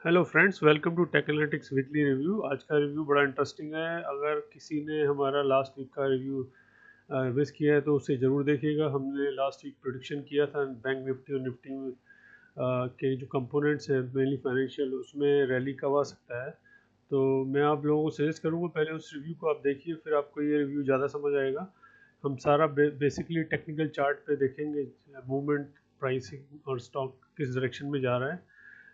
Hello friends, welcome to tech analytics weekly review. आज का review बड़ा इंटरेस्टिंग है। अगर किसी ने हमारा लास्ट वीक का रिव्यू मिस किया है तो उसे ज़रूर देखिएगा। हमने लास्ट वीक प्रोडिक्शन किया था बैंक निफ्टी और निफ्टी में के जो कंपोनेंट्स हैं मेनली फाइनेंशियल, उसमें रैली कब आ सकता है। तो मैं आप लोगों को सजेस्ट करूँगा पहले उस रिव्यू को आप देखिए, फिर आपको ये रिव्यू ज़्यादा समझ आएगा। हम सारा बेसिकली टेक्निकल चार्ट पे देखेंगे मूवमेंट, प्राइसिंग और स्टॉक किस डायरेक्शन में जा रहा है।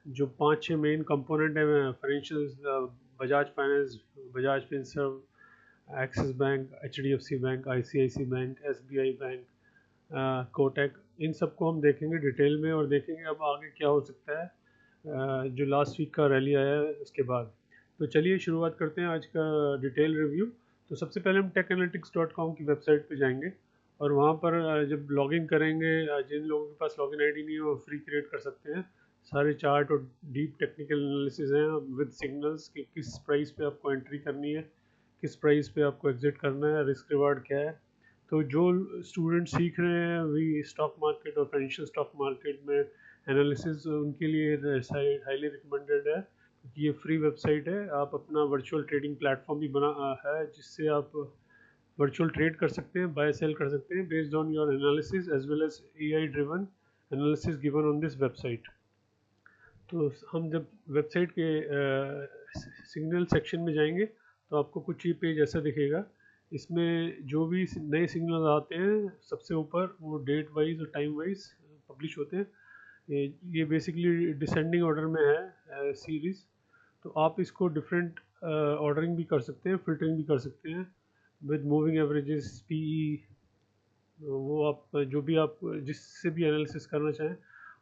जो 5-6 मेन कंपोनेंट है financial, Bajaj finance, Bajaj Finserv, Axis bank, HDFC bank, ICIC bank, SBI bank, Kotak, इन सबको हम देखेंगे डिटेल में और देखेंगे अब आगे क्या हो सकता है जो लास्ट वीक का रैली आया है उसके बाद। तो चलिए शुरुआत करते हैं आज का डिटेल रिव्यू। तो सबसे पहले हम techalytics.com की वेबसाइट पे जाएंगे और वहाँ पर जब लॉगिन करेंगे, जिन लोगों के पास लॉगिन आईडी नहीं है वो फ्री क्रिएट कर सकते हैं। सारे चार्ट और डीप टेक्निकल एनालिसिस हैं विद सिग्नल्स कि किस प्राइस पे आपको एंट्री करनी है, किस प्राइस पे आपको एग्जिट करना है, रिस्क रिवार्ड क्या है। तो जो स्टूडेंट सीख रहे हैं अभी स्टॉक मार्केट और फाइनेंशियल स्टॉक मार्केट में एनालिसिस, उनके लिए साइट हाईली रिकमेंडेड है क्योंकि ये फ्री वेबसाइट है। आप अपना वर्चुअल ट्रेडिंग प्लेटफॉर्म भी बना है जिससे आप वर्चुअल ट्रेड कर सकते हैं, बाय सेल कर सकते हैं based on your analysis as well as AI driven analysis given on this website. तो हम जब वेबसाइट के सिग्नल सेक्शन में जाएंगे तो आपको कुछ ये पेज ऐसा दिखेगा। इसमें जो भी नए सिग्नल आते हैं सबसे ऊपर वो डेट वाइज और टाइम वाइज पब्लिश होते हैं। ये बेसिकली डिसेंडिंग ऑर्डर में है सीरीज। तो आप इसको डिफरेंट ऑर्डरिंग भी कर सकते हैं, फिल्टरिंग भी कर सकते हैं विद मूविंग एवरेजेस, पीई। वो आप जो भी आप जिससे भी एनालिसिस करना चाहें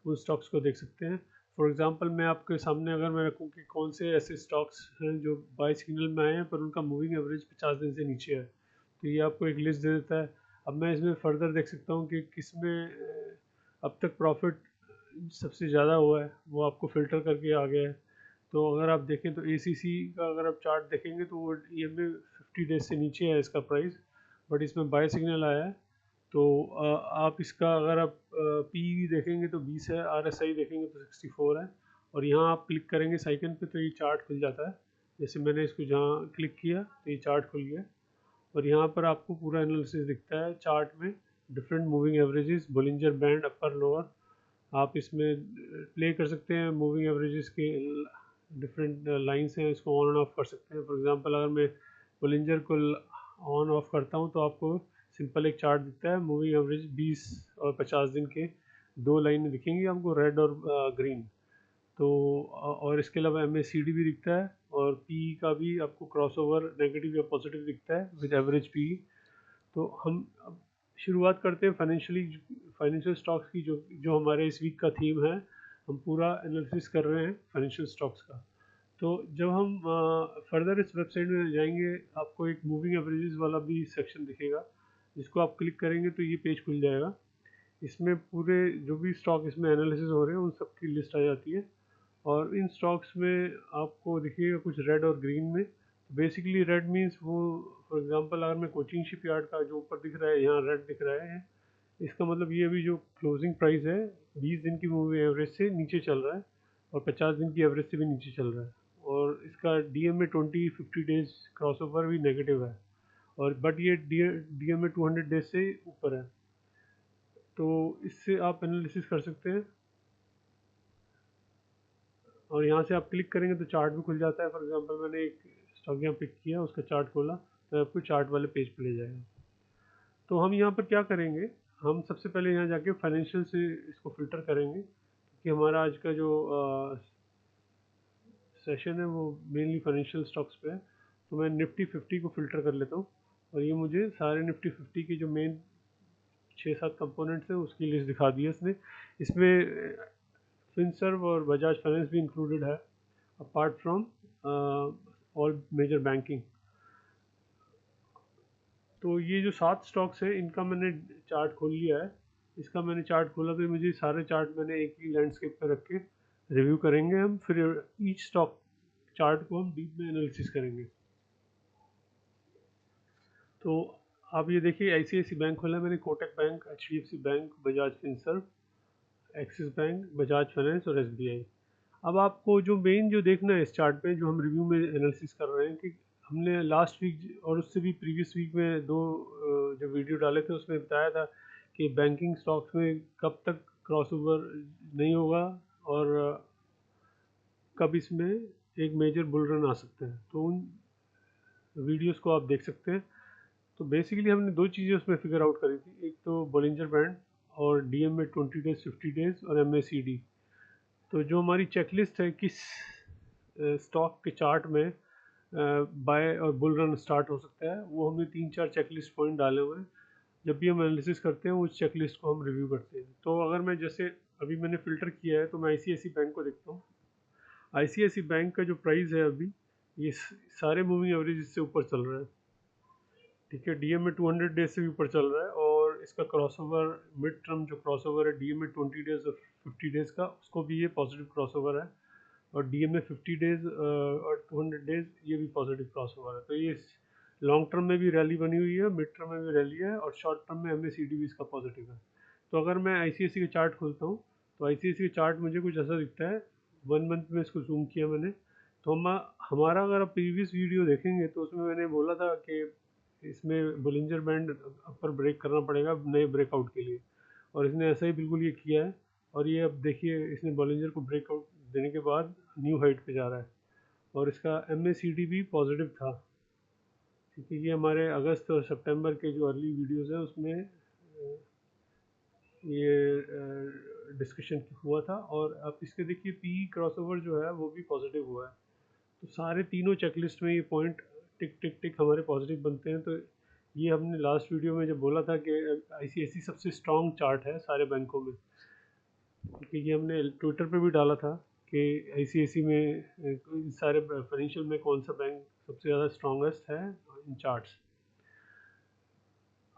उन स्टॉक्स को देख सकते हैं। फॉर एग्जांपल मैं आपके सामने अगर मैं रखूं कि कौन से ऐसे स्टॉक्स हैं जो बाय सिग्नल में आए हैं पर उनका मूविंग एवरेज 50 दिन से नीचे है, तो ये आपको एक लिस्ट दे देता है। अब मैं इसमें फर्दर देख सकता हूँ कि किसमें अब तक प्रॉफिट सबसे ज़्यादा हुआ है, वो आपको फ़िल्टर करके आ गया है। तो अगर आप देखें तो एसीसी का अगर आप चार्ट देखेंगे तो वो ईएमए 50 डेज से नीचे है इसका प्राइस, बट इसमें बाय सिग्नल आया है। तो आप इसका अगर आप पी देखेंगे तो 20 है, आरएसआई देखेंगे तो 64 है। और यहाँ आप क्लिक करेंगे साइकन पे तो ये चार्ट खुल जाता है। जैसे मैंने इसको जहाँ क्लिक किया तो ये चार्ट खुल गया और यहाँ पर आपको पूरा एनालिसिस दिखता है चार्ट में। Different moving averages, Bollinger band, upper lower, आप इसमें प्ले कर सकते हैं। मूविंग एवरेजेस के डिफरेंट लाइंस हैं, इसको ऑन एंड ऑफ कर सकते हैं। फॉर एग्जांपल अगर मैं बोलिंजर को ऑन ऑफ करता हूं तो आपको सिंपल एक चार्ट दिखता है। मूविंग एवरेज 20 और 50 दिन के दो लाइन दिखेंगी आपको, रेड और ग्रीन। तो और इसके अलावा एम भी दिखता है और पी का भी आपको क्रॉसओवर नेगेटिव या पॉजिटिव दिखता है विद एवरेज पी। तो हम अब शुरुआत करते हैं फाइनेंशियल स्टॉक्स की, जो जो हमारे इस वीक का थीम है। हम पूरा एनालिसिस कर रहे हैं फाइनेंशियल स्टॉक्स का। तो जब हम फर्दर इस वेबसाइट में जाएंगे आपको एक मूविंग एवरेजेस वाला भी सेक्शन दिखेगा, जिसको आप क्लिक करेंगे तो ये पेज खुल जाएगा। इसमें पूरे जो भी स्टॉक इसमें एनालिसिस हो रहे हैं उन सब की लिस्ट आ जाती है। और इन स्टॉक्स में आपको दिखिएगा कुछ रेड और ग्रीन में। बेसिकली रेड मीन्स वो, फॉर एग्जांपल अगर मैं कोचिंग शिपयार्ड का जो ऊपर दिख रहा है यहाँ रेड दिख रहा है, इसका मतलब ये अभी जो क्लोजिंग प्राइस है 20 दिन की मूविंग एवरेज से नीचे चल रहा है और 50 दिन की एवरेज से भी नीचे चल रहा है। और इसका डीएम में 20-50 डेज क्रॉसओवर भी नेगेटिव है, और बट ये डीएम में 200 डेज से ऊपर है। तो इससे आप एनालिसिस कर सकते हैं और यहाँ से आप क्लिक करेंगे तो चार्ट भी खुल जाता है। फॉर एग्जांपल मैंने एक स्टॉक यहाँ पिक किया, उसका चार्ट खोला तो आपको चार्ट वाले पेज पे ले जाएगा। तो हम यहाँ पर क्या करेंगे, हम सबसे पहले यहाँ जाके फाइनेंशियल से इसको फिल्टर करेंगे कि हमारा आज का जो सेशन है वो मेनली फाइनेंशियल स्टॉक्स पे है। तो मैं निफ्टी 50 को फिल्टर कर लेता हूँ और ये मुझे सारे निफ्टी 50 के जो मेन 6-7 कंपोनेंट्स हैं उसकी लिस्ट दिखा दी है इसने। इसमें फिनसर्व और बजाज फाइनेंस भी इंक्लूडेड है, apart from all major banking. तो ये जो 7 स्टॉक्स है इनका मैंने चार्ट खोल लिया है। इसका मैंने चार्ट खोला तो मुझे सारे चार्ट मैंने एक ही लैंडस्केप पर रख के रिव्यू करेंगे हम। फिर ईच स्टॉक चार्ट को हम डीप में एनालिसिस करेंगे। तो आप ये देखिए, आईसीआईसी बैंक खोला मैंने, Kotak bank, HDFC bank, Bajaj Finserv, Axis bank, Bajaj finance और एसबीआई। अब आपको जो मेन जो देखना है इस चार्ट पे, जो हम रिव्यू में एनालिसिस कर रहे हैं, कि हमने लास्ट वीक और उससे भी प्रीवियस वीक में दो जो वीडियो डाले थे उसमें बताया था कि बैंकिंग स्टॉक्स में कब तक क्रॉसओवर नहीं होगा और कब इसमें एक मेजर बुल रन आ सकता है। तो उन वीडियोस को आप देख सकते हैं। तो बेसिकली हमने दो चीज़ें उसमें फिगर आउट करी थी, एक तो बॉलिंजर बैंड और डीएम में 20 डेज 50 डेज और एमएसीडी। तो जो हमारी चेकलिस्ट है किस स्टॉक के चार्ट में बाय और बुल रन स्टार्ट हो सकता है, वो हमने 3-4 चेकलिस्ट पॉइंट डाले हुए हैं। जब भी हम एनालिसिस करते हैं उस चेकलिस्ट को हम रिव्यू करते हैं। तो अगर मैं जैसे अभी मैंने फ़िल्टर किया है तो मैं आईसीआईसी बैंक को देखता हूँ। आईसीआईसी बैंक का जो प्राइस है अभी, ये सारे मूविंग एवरेज इससे ऊपर चल रहा है। ठीक है, डीएम में 200 डेज से भी ऊपर चल रहा है और इसका क्रॉसओवर मिड टर्म जो क्रॉसओवर है डीएम में 20 डेज और 50 डेज का, उसको भी ये पॉजिटिव क्रॉसओवर है। और डीएम में 50 डेज और 200 डेज ये भी पॉजिटिव क्रॉसओवर है। तो ये लॉन्ग टर्म में भी रैली बनी हुई है, मिड टर्म में भी रैली है और शॉर्ट टर्म में एमएसीडी भी इसका पॉजिटिव है। तो अगर मैं आईसीआईसी का चार्ट खोलता हूँ तो आईसीआईसी का चार्ट मुझे कुछ ऐसा दिखता है। 1 मंथ में इसको जूम किया मैंने, तो हमारा अगर आप प्रीवियस वीडियो देखेंगे तो उसमें मैंने बोला था कि इसमें बोलिंजर बैंड अपर ब्रेक करना पड़ेगा नए ब्रेकआउट के लिए, और इसने ऐसा ही बिल्कुल ये किया है। और ये अब देखिए इसने बॉलिंजर को ब्रेकआउट देने के बाद न्यू हाइट पे जा रहा है और इसका एमएसीडी भी पॉजिटिव था। ठीक है, ये हमारे अगस्त और सितंबर के जो अर्ली वीडियोस हैं उसमें ये डिस्कशन हुआ था। और अब इसके देखिए पी क्रॉसओवर जो है वो भी पॉजिटिव हुआ है। तो सारे तीनों चेकलिस्ट में ये पॉइंट टिक टिक टिक हमारे पॉजिटिव बनते हैं। तो ये हमने लास्ट वीडियो में जब बोला था कि आईसीआईसी सबसे स्ट्रॉन्ग चार्ट है सारे बैंकों में, क्योंकि ये हमने ट्विटर पे भी डाला था कि आईसीआईसी में सारे फाइनेंशियल में कौन सा बैंक सबसे ज़्यादा स्ट्रॉन्गेस्ट है इन चार्ट्स।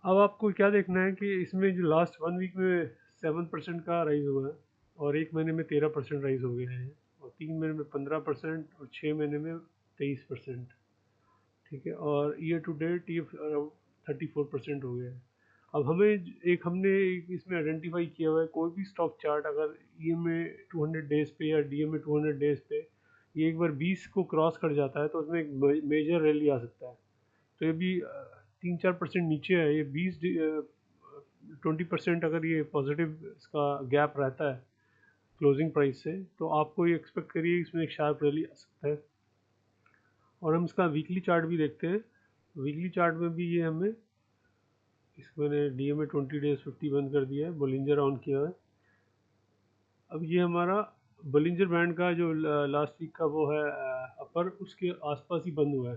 अब आपको क्या देखना है कि इसमें जो लास्ट 1 वीक में 7% का राइज हुआ है और 1 महीने में 13% राइज हो गया है और 3 महीने में 15% और 6 महीने में 23%। ठीक है, और ईयर टू डेट ये 34% हो गया है। अब हमने इसमें आइडेंटिफाई किया हुआ है कोई भी स्टॉक चार्ट अगर ई में 200 डेज पे या डी में 200 डेज पे ये एक बार 20 को क्रॉस कर जाता है तो उसमें एक मेजर रैली आ सकता है। तो ये भी 3-4% नीचे है, ये 20% अगर ये पॉजिटिव इसका गैप रहता है क्लोजिंग प्राइस से, तो आपको ये एक्सपेक्ट करिए इसमें एक शार्प रैली आ सकता है। और हम इसका वीकली चार्ट भी देखते हैं। वीकली चार्ट में भी ये हमें इसको मैंने डी में 20 डेज 50 बंद कर दिया है, बोलिंजर ऑन किया है। अब ये हमारा बोलिंजर बैंड का जो लास्ट वीक का वो है अपर, उसके आसपास ही बंद हुआ है।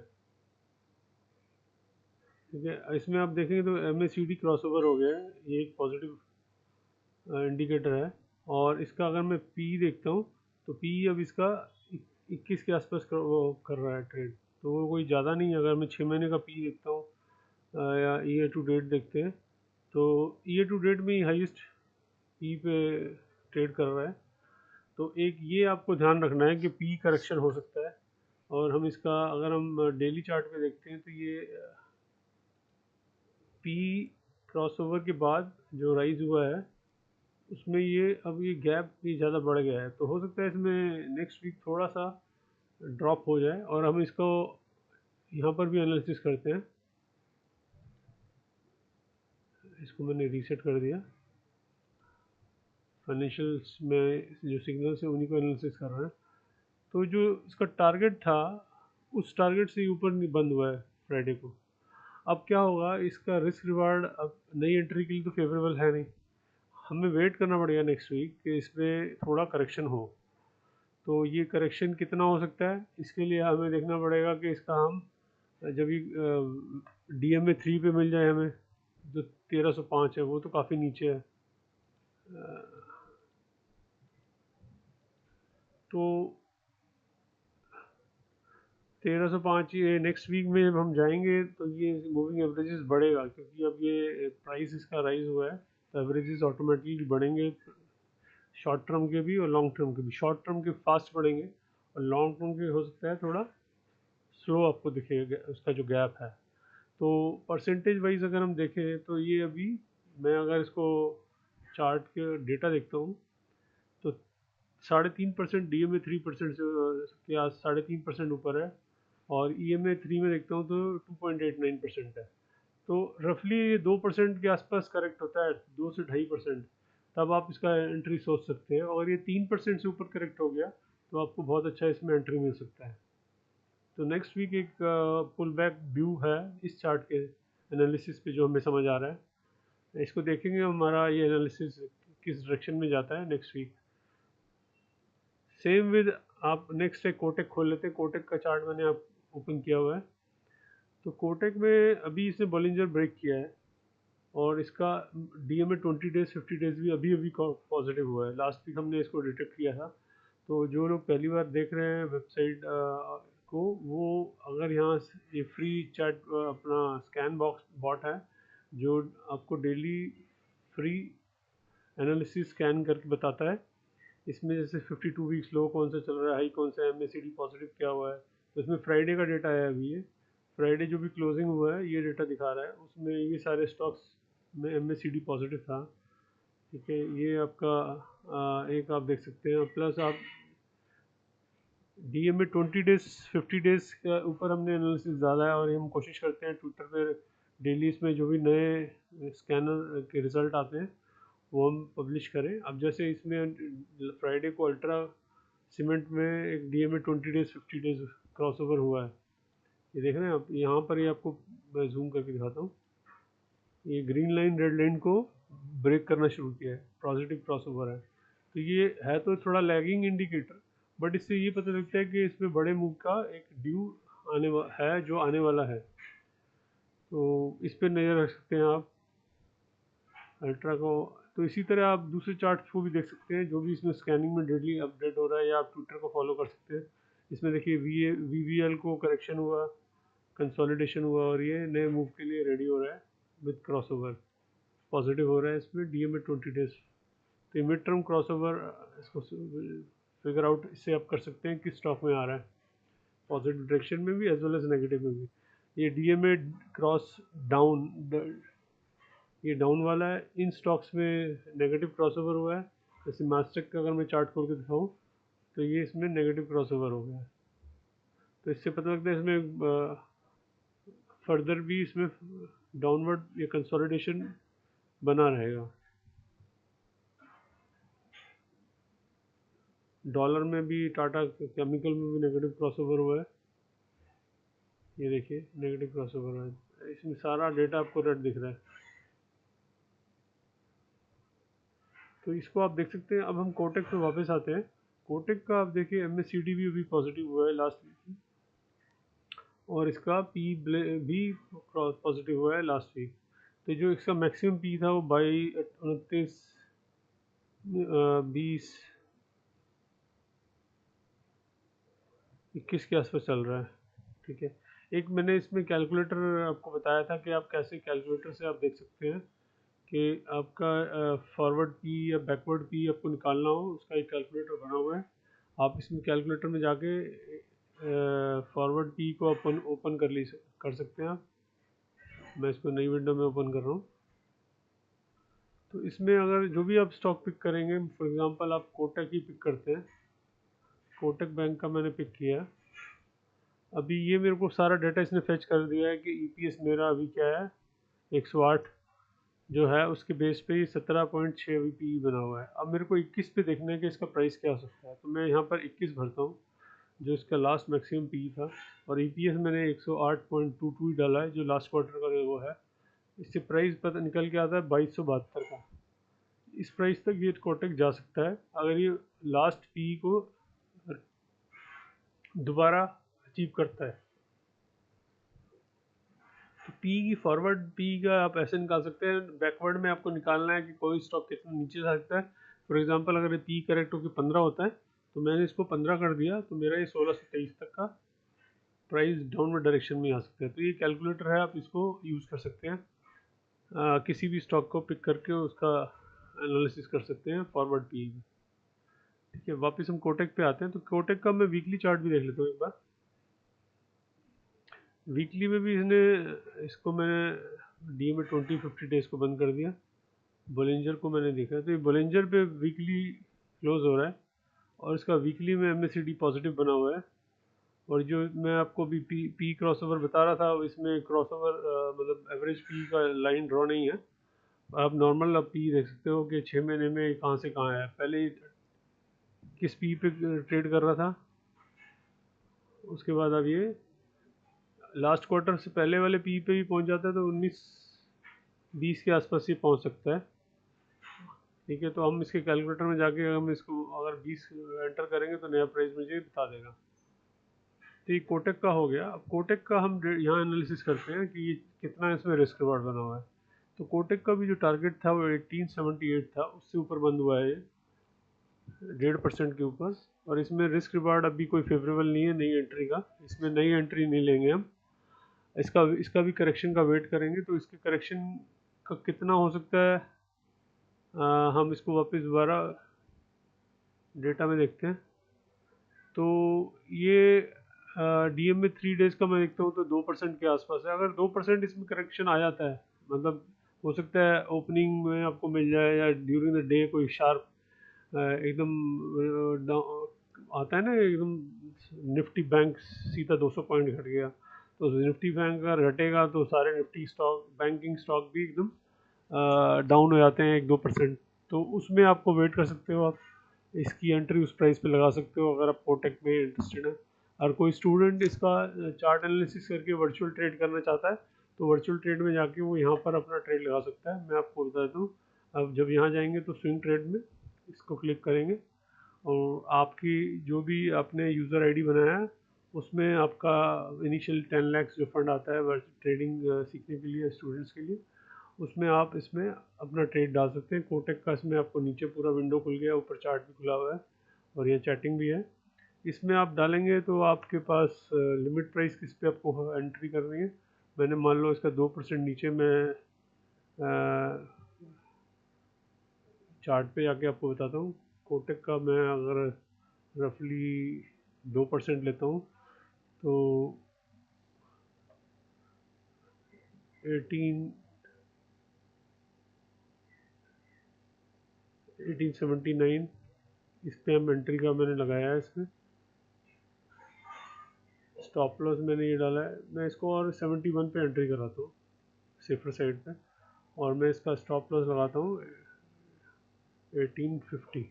ठीक है, इसमें आप देखेंगे तो एमएसीडी क्रॉसओवर हो गया है, ये एक पॉजिटिव इंडिकेटर है। और इसका अगर मैं पी देखता हूँ तो पी अब इसका 21 के आसपास वो कर रहा है ट्रेड। तो वो कोई ज़्यादा नहीं है। अगर मैं 6 महीने का पी देखता हूँ या ईयर टू डेट देखते हैं तो ईयर टू डेट में ही हाईएस्ट पी पे ट्रेड कर रहा है। तो एक ये आपको ध्यान रखना है कि पी करेक्शन हो सकता है। और हम इसका अगर हम डेली चार्ट पे देखते हैं तो ये पी क्रॉसओवर के बाद जो राइज हुआ है उसमें ये अब ये गैप भी ज़्यादा बढ़ गया है। तो हो सकता है इसमें नेक्स्ट वीक थोड़ा सा ड्रॉप हो जाए। और हम इसको यहाँ पर भी एनालिसिस करते हैं। इसको मैंने रीसेट कर दिया। फाइनेंशियल्स में जो सिग्नल्स है उन्हीं को एनालिसिस कर रहे हैं। तो जो इसका टारगेट था उस टारगेट से ऊपर नहीं बंद हुआ है फ्राइडे को। अब क्या होगा, इसका रिस्क रिवार्ड अब नई एंट्री के लिए तो फेवरेबल है नहीं। हमें वेट करना पड़ेगा नेक्स्ट वीक कि इसमें थोड़ा करेक्शन हो। तो ये करेक्शन कितना हो सकता है, इसके लिए हमें देखना पड़ेगा कि इसका हम जब ये डीएम में 3 पे मिल जाए हमें, जो 1305 है वो तो काफ़ी नीचे है। तो 1305 ये नेक्स्ट वीक में जब हम जाएंगे तो ये मूविंग एवरेजेस बढ़ेगा, क्योंकि अब ये प्राइस इसका राइज हुआ है तो एवरेजेस ऑटोमेटिकली बढ़ेंगे, शॉर्ट टर्म के भी और लॉन्ग टर्म के भी। शॉर्ट टर्म के फास्ट बढ़ेंगे और लॉन्ग टर्म के हो सकता है थोड़ा स्लो आपको दिखेगा उसका जो गैप है। तो परसेंटेज वाइज अगर हम देखें तो ये अभी मैं अगर इसको चार्ट के डेटा देखता हूँ तो 3.5%, DMA 3% के आस 3.5% ऊपर है, और EMA 3 में देखता हूँ तो 2.89% है। तो रफली ये 2% के आसपास करेक्ट होता है, 2 से 2.5%, तब आप इसका एंट्री सोच सकते हैं। और ये 3% से ऊपर करेक्ट हो गया तो आपको बहुत अच्छा इसमें एंट्री मिल सकता है। तो नेक्स्ट वीक एक पुल बैक व्यू है इस चार्ट के एनालिसिस पे जो हमें समझ आ रहा है। इसको देखेंगे हमारा ये एनालिसिस किस डायरेक्शन में जाता है नेक्स्ट वीक। सेम विद आप नेक्स्ट है कोटेक खोल लेते हैं। कोटेक का चार्ट मैंने आप ओपन किया हुआ है। तो कोटेक में अभी इसने बॉलिंजर ब्रेक किया है, और इसका DMA 20 डेज 50 डेज भी अभी अभी पॉजिटिव हुआ है। लास्ट वीक हमने इसको डिटेक्ट किया था। तो जो लोग पहली बार देख रहे हैं वेबसाइट को, वो अगर यहाँ ये फ्री चैट अपना स्कैन बॉक्स बॉट है जो आपको डेली फ्री एनालिसिस स्कैन करके बताता है। इसमें जैसे 52 वीक्स लो कौन सा चल रहा है, हाई कौन सा है, MACD पॉजिटिव क्या हुआ है। तो इसमें फ्राइडे का डेटा है। अभी ये फ्राइडे जो भी क्लोजिंग हुआ है ये डेटा दिखा रहा है। उसमें ये सारे स्टॉक्स में MACD पॉजिटिव था। ठीक है, ये आपका एक आप देख सकते हैं। प्लस आप DMA 20 डेज 50 डेज के ऊपर हमने एनालिसिस ज़्यादा है, और हम कोशिश करते हैं ट्विटर पे डेली इसमें जो भी नए स्कैनर के रिज़ल्ट आते हैं वो हम पब्लिश करें। अब जैसे इसमें फ्राइडे को अल्ट्रा सीमेंट में एक DMA 20 डेज 50 डेज क्रॉसओवर हुआ है। ये देख रहे हैं आप, यहाँ पर ये आपको मैं जूम करके दिखाता हूँ। ये ग्रीन लाइन रेड लाइन को ब्रेक करना शुरू किया है, पॉजिटिव क्रॉसओवर है। तो ये है तो थोड़ा लैगिंग इंडिकेटर, बट इससे ये पता लगता है कि इसमें बड़े मूव का एक ड्यू है जो आने वाला है। तो इस पर नज़र रख सकते हैं आप अल्ट्रा को। तो इसी तरह आप दूसरे चार्ट्स को भी देख सकते हैं जो भी इसमें स्कैनिंग में डेली अपडेट हो रहा है, या आप ट्विटर को फॉलो कर सकते हैं। इसमें देखिए VVL को करेक्शन हुआ, कंसोलिडेशन हुआ, और ये नए मूव के लिए रेडी हो रहा है विद क्रॉसओवर। पॉजिटिव हो रहा है इसमें DMA 20 डेज। तो ये मिड टर्म क्रॉसओवर इसको फिगर आउट इससे आप कर सकते हैं किस स्टॉक में आ रहा है, पॉजिटिव डायरेक्शन में भी एज वेल एज नेगेटिव में भी। ये DMA क्रॉस डाउन, ये डाउन वाला है। इन स्टॉक्स में नेगेटिव क्रॉसओवर हुआ है। जैसे मास्टेक का अगर मैं चार्ट खोल के दिखाऊँ तो ये इसमें नेगेटिव क्रॉसओवर हो गया है। तो इससे पता लगता है इसमें फर्दर भी इसमें डाउनवर्ड या कंसोलिडेशन बना रहेगा। डॉलर में भी टाटा केमिकल में भी नेगेटिव क्रॉसओवर हुआ है। ये देखिए नेगेटिव क्रॉसओवर है। इसमें सारा डेटा आपको रेड दिख रहा है। तो इसको आप देख सकते हैं। अब हम कोटेक पे वापस आते हैं। कोटेक का आप देखिए MACD भी अभी पॉजिटिव हुआ है लास्ट वीक, और इसका P भी पॉजिटिव हुआ है लास्ट वीक। तो जो इसका मैक्सिमम P था वो 29 20 21 के आसपास चल रहा है। ठीक है, एक मैंने इसमें कैलकुलेटर आपको बताया था कि आप कैसे कैलकुलेटर से आप देख सकते हैं कि आपका फॉरवर्ड P या बैकवर्ड P आपको निकालना हो, उसका एक कैलकुलेटर बना हुआ है। आप इसमें कैलकुलेटर में जाके फॉरवर्ड P को ओपन कर सकते हैं आप। मैं इसको नई विंडो में ओपन कर रहा हूँ। तो इसमें अगर जो भी आप स्टॉक पिक करेंगे, फॉर एग्जांपल आप कोटक ही पिक करते हैं। कोटक बैंक का मैंने पिक किया। अभी ये मेरे को सारा डाटा इसने फेच कर दिया है कि EPS मेरा अभी क्या है 108 जो है, उसके बेस पे ये 17.6 PE बना हुआ है। अब मेरे को 21 पे देखना है कि इसका प्राइस क्या हो सकता है। तो मैं यहाँ पर 21 भरता हूँ जो इसका लास्ट मैक्सिमम PE था, और EPS मैंने 108.22 ही डाला है जो लास्ट क्वार्टर का वो है। इससे प्राइस पता निकल के आता है 2272 का। इस प्राइस तक ये कोटक जा सकता है अगर ये लास्ट PE को दोबारा अचीव करता है। तो पी की फॉरवर्ड पी का आप ऐसे निकाल सकते हैं। बैकवर्ड में आपको निकालना है कि कोई स्टॉक कितना नीचे जा सकता है। फॉर एग्जांपल अगर पी करेक्ट होकर 15 होता है तो मैंने इसको 15 कर दिया, तो मेरा ये 16 से 23 तक का प्राइस डाउनवर्ड डायरेक्शन में आ सकता है। तो ये कैलकुलेटर है, आप इसको यूज़ कर सकते हैं। किसी भी स्टॉक को पिक करके उसका एनालिसिस कर सकते हैं फॉरवर्ड पी। ठीक है, वापस हम कोटेक पे आते हैं। तो कोटेक का मैं वीकली चार्ट भी देख लेता हूँ एक बार। वीकली में भी इसको मैंने DMA 20-50 डेज को बंद कर दिया। बोलिंजर को मैंने देखा, तो ये बोलिंजर पे वीकली क्लोज हो रहा है, और इसका वीकली में MACD पॉजिटिव बना हुआ है। और जो मैं आपको भी पी क्रॉसओवर बता रहा था, इसमें क्रॉसओवर मतलब एवरेज पी का लाइन ड्रॉ नहीं है। आप नॉर्मल आप पी देख सकते हो कि 6 महीने में कहाँ से कहाँ है। पहले किस पी पे ट्रेड कर रहा था, उसके बाद अब ये लास्ट क्वार्टर से पहले वाले पी पे भी पहुंच जाता है, तो 19-20 के आसपास ही पहुंच सकता है। ठीक है, तो हम इसके कैलकुलेटर में जाके हम इसको अगर 20 एंटर करेंगे तो नया प्राइस मुझे बता देगा। तो ये कोटक का हो गया। अब कोटक का हम यहाँ एनालिसिस करते हैं कि ये कितना इसमें रिस्क रिवार्ड बना हुआ है। तो कोटक का भी जो टारगेट था वो 1878 था, उससे ऊपर बंद हुआ है 1.5% के ऊपर। और इसमें रिस्क रिवार्ड अभी कोई फेवरेबल नहीं है नई एंट्री का, इसमें नई एंट्री नहीं लेंगे हम। इसका भी करेक्शन का वेट करेंगे। तो इसके करेक्शन का कितना हो सकता है, हम इसको वापस दोबारा डेटा में देखते हैं। तो ये DM में 3 डेज़ का मैं देखता हूँ तो 2% के आसपास है। अगर 2% इसमें करेक्शन आ जाता है, मतलब हो सकता है ओपनिंग में आपको मिल जाए या ड्यूरिंग द डे कोई शार्प एकदम आता है ना, एकदम निफ्टी बैंक सीधा 200 पॉइंट घट गया, तो निफ्टी बैंक अगर घटेगा तो सारे निफ्टी स्टॉक, बैंकिंग स्टॉक भी एकदम डाउन हो जाते हैं 1-2%। तो उसमें आपको वेट कर सकते हो, आप इसकी एंट्री उस प्राइस पे लगा सकते हो अगर आप कोटक में इंटरेस्टेड है। और कोई स्टूडेंट इसका चार्ट एनालिसिस करके वर्चुअल ट्रेड करना चाहता है तो वर्चुअल ट्रेड में जाके वो यहाँ पर अपना ट्रेड लगा सकता है। मैं आपको बता देता हूँ, अब जब यहाँ जाएंगे तो स्विंग ट्रेड में इसको क्लिक करेंगे और आपकी जो भी आपने यूज़र आईडी बनाया है उसमें आपका इनिशियल 10 लाख जो फंड आता है ट्रेडिंग सीखने के लिए स्टूडेंट्स के लिए, उसमें आप इसमें अपना ट्रेड डाल सकते हैं। कोटक का इसमें आपको नीचे पूरा विंडो खुल गया, ऊपर चार्ट भी खुला हुआ है और ये चैटिंग भी है। इसमें आप डालेंगे तो आपके पास लिमिट प्राइस किस पे आपको एंट्री करनी है। मैंने मान लो इसका 2% नीचे मैं चार्ट पे जाके आपको बताता हूँ। कोटक का मैं अगर रफली 2% लेता हूँ तो 1879 इस पे हम एंट्री का मैंने लगाया है। इसमें स्टॉप लॉस मैंने ये डाला है, मैं इसको और 71 पे एंट्री कराता हूँ सेफर साइड पे, और मैं इसका स्टॉप लॉस लगाता हूँ 1850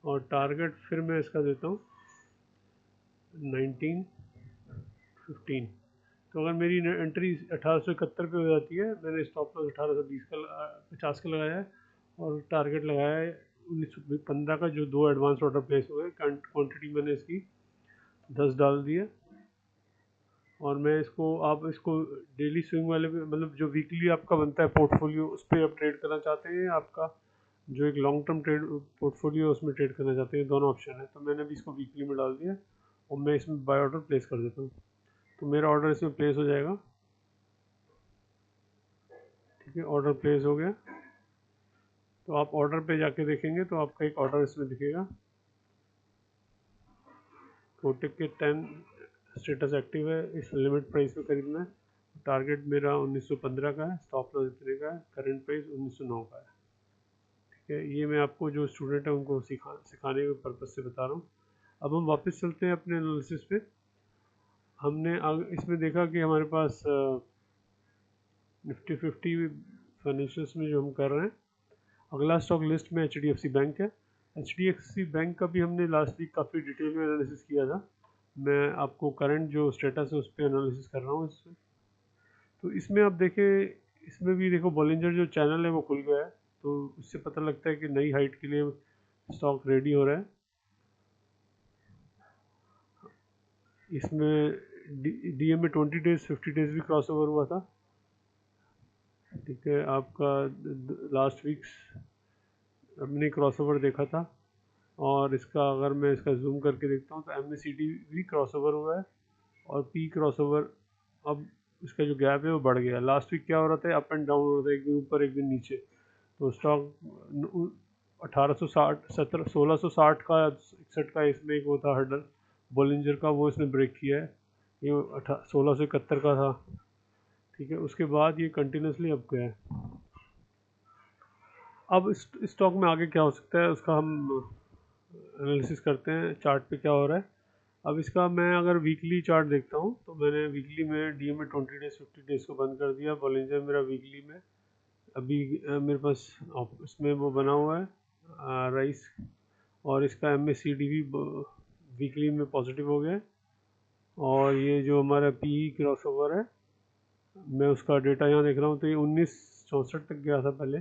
और टारगेट फिर मैं इसका देता हूँ 1915। तो अगर मेरी एंट्री 1871 पे हो जाती है, मैंने स्टॉप लॉस 1820 का 50 का लगाया है और टारगेट लगाया है 1915 का, जो 2 एडवांस ऑर्डर प्लेस हुए। क्वांटिटी मैंने इसकी 10 डाल दी है। और मैं इसको, आप इसको डेली स्विंग वाले पे, मतलब जो वीकली आपका बनता है पोर्टफोलियो, उस पर आप ट्रेड करना चाहते हैं, आपका जो एक लॉन्ग टर्म ट्रेड पोर्टफोलियो उसमें ट्रेड करना चाहते हैं, दोनों ऑप्शन है। तो मैंने भी इसको वीकली में डाल दिया और मैं इसमें बाय ऑर्डर प्लेस कर देता हूँ। तो मेरा ऑर्डर इसमें प्लेस हो जाएगा। ठीक है, ऑर्डर प्लेस हो गया। तो आप ऑर्डर पे जाके देखेंगे तो आपका एक ऑर्डर इसमें दिखेगा, कोटक के 10 स्टेटस एक्टिव है, इस लिमिट प्राइस पे खरीदना है। टारगेट मेरा 1915 का है, स्टॉप लॉस इतने का है, करंट प्राइस 1909 का है। ठीक है, ये मैं आपको जो स्टूडेंट है उनको सिखाने के पर्पज़ से बता रहा हूँ। अब हम वापस चलते हैं अपने एनालिसिस पे। हमने इसमें देखा कि हमारे पास निफ्टी 50 फाइनेंशियल्स में जो हम कर रहे हैं, अगला स्टॉक लिस्ट में HDFC बैंक है। HDFC बैंक का भी हमने लास्ट वीक काफ़ी डिटेल में एनालिसिस किया था। मैं आपको करंट जो स्टेटस है उस पर एनालिसिस कर रहा हूँ इससे। तो इसमें आप देखें, इसमें भी देखो बॉलिंजर जो चैनल है वो खुल गया है, तो इससे पता लगता है कि नई हाइट के लिए स्टॉक रेडी हो रहा है। इसमें DM में 20 डेज 50 डेज भी क्रॉस ओवर हुआ था। ठीक है, आपका लास्ट वीक्स हमने क्रॉस ओवर देखा था। और इसका अगर मैं इसका जूम करके देखता हूँ तो MACD भी क्रॉस ओवर हुआ है और पी क्रॉस ओवर। अब इसका जो गैप है वो बढ़ गया। लास्ट वीक क्या हो रहा था, अप एंड डाउन हो रहा था, एक दिन ऊपर एक दिन नीचे। तो स्टॉक 1860 1660 का 61 का इसमें एक वो था हर्डल बॉलिंजर का, वो इसने ब्रेक किया है। ये 1671 का था। ठीक है, उसके बाद ये कंटिन्यूसली अप गया है। अब इस स्टॉक में आगे क्या हो सकता है उसका हम एनालिसिस करते हैं चार्ट पे क्या हो रहा है। अब इसका मैं अगर वीकली चार्ट देखता हूँ तो मैंने वीकली में डीएमए 20 डेज 50 डेज को बंद कर दिया। बॉलिंजर मेरा वीकली में अभी मेरे पास इसमें वो बना हुआ है राइस, और इसका MACD भी वीकली में पॉजिटिव हो गया है। और ये जो हमारा PE क्रॉसओवर है, मैं उसका डेटा यहाँ देख रहा हूँ तो ये 1964 तक गया था पहले,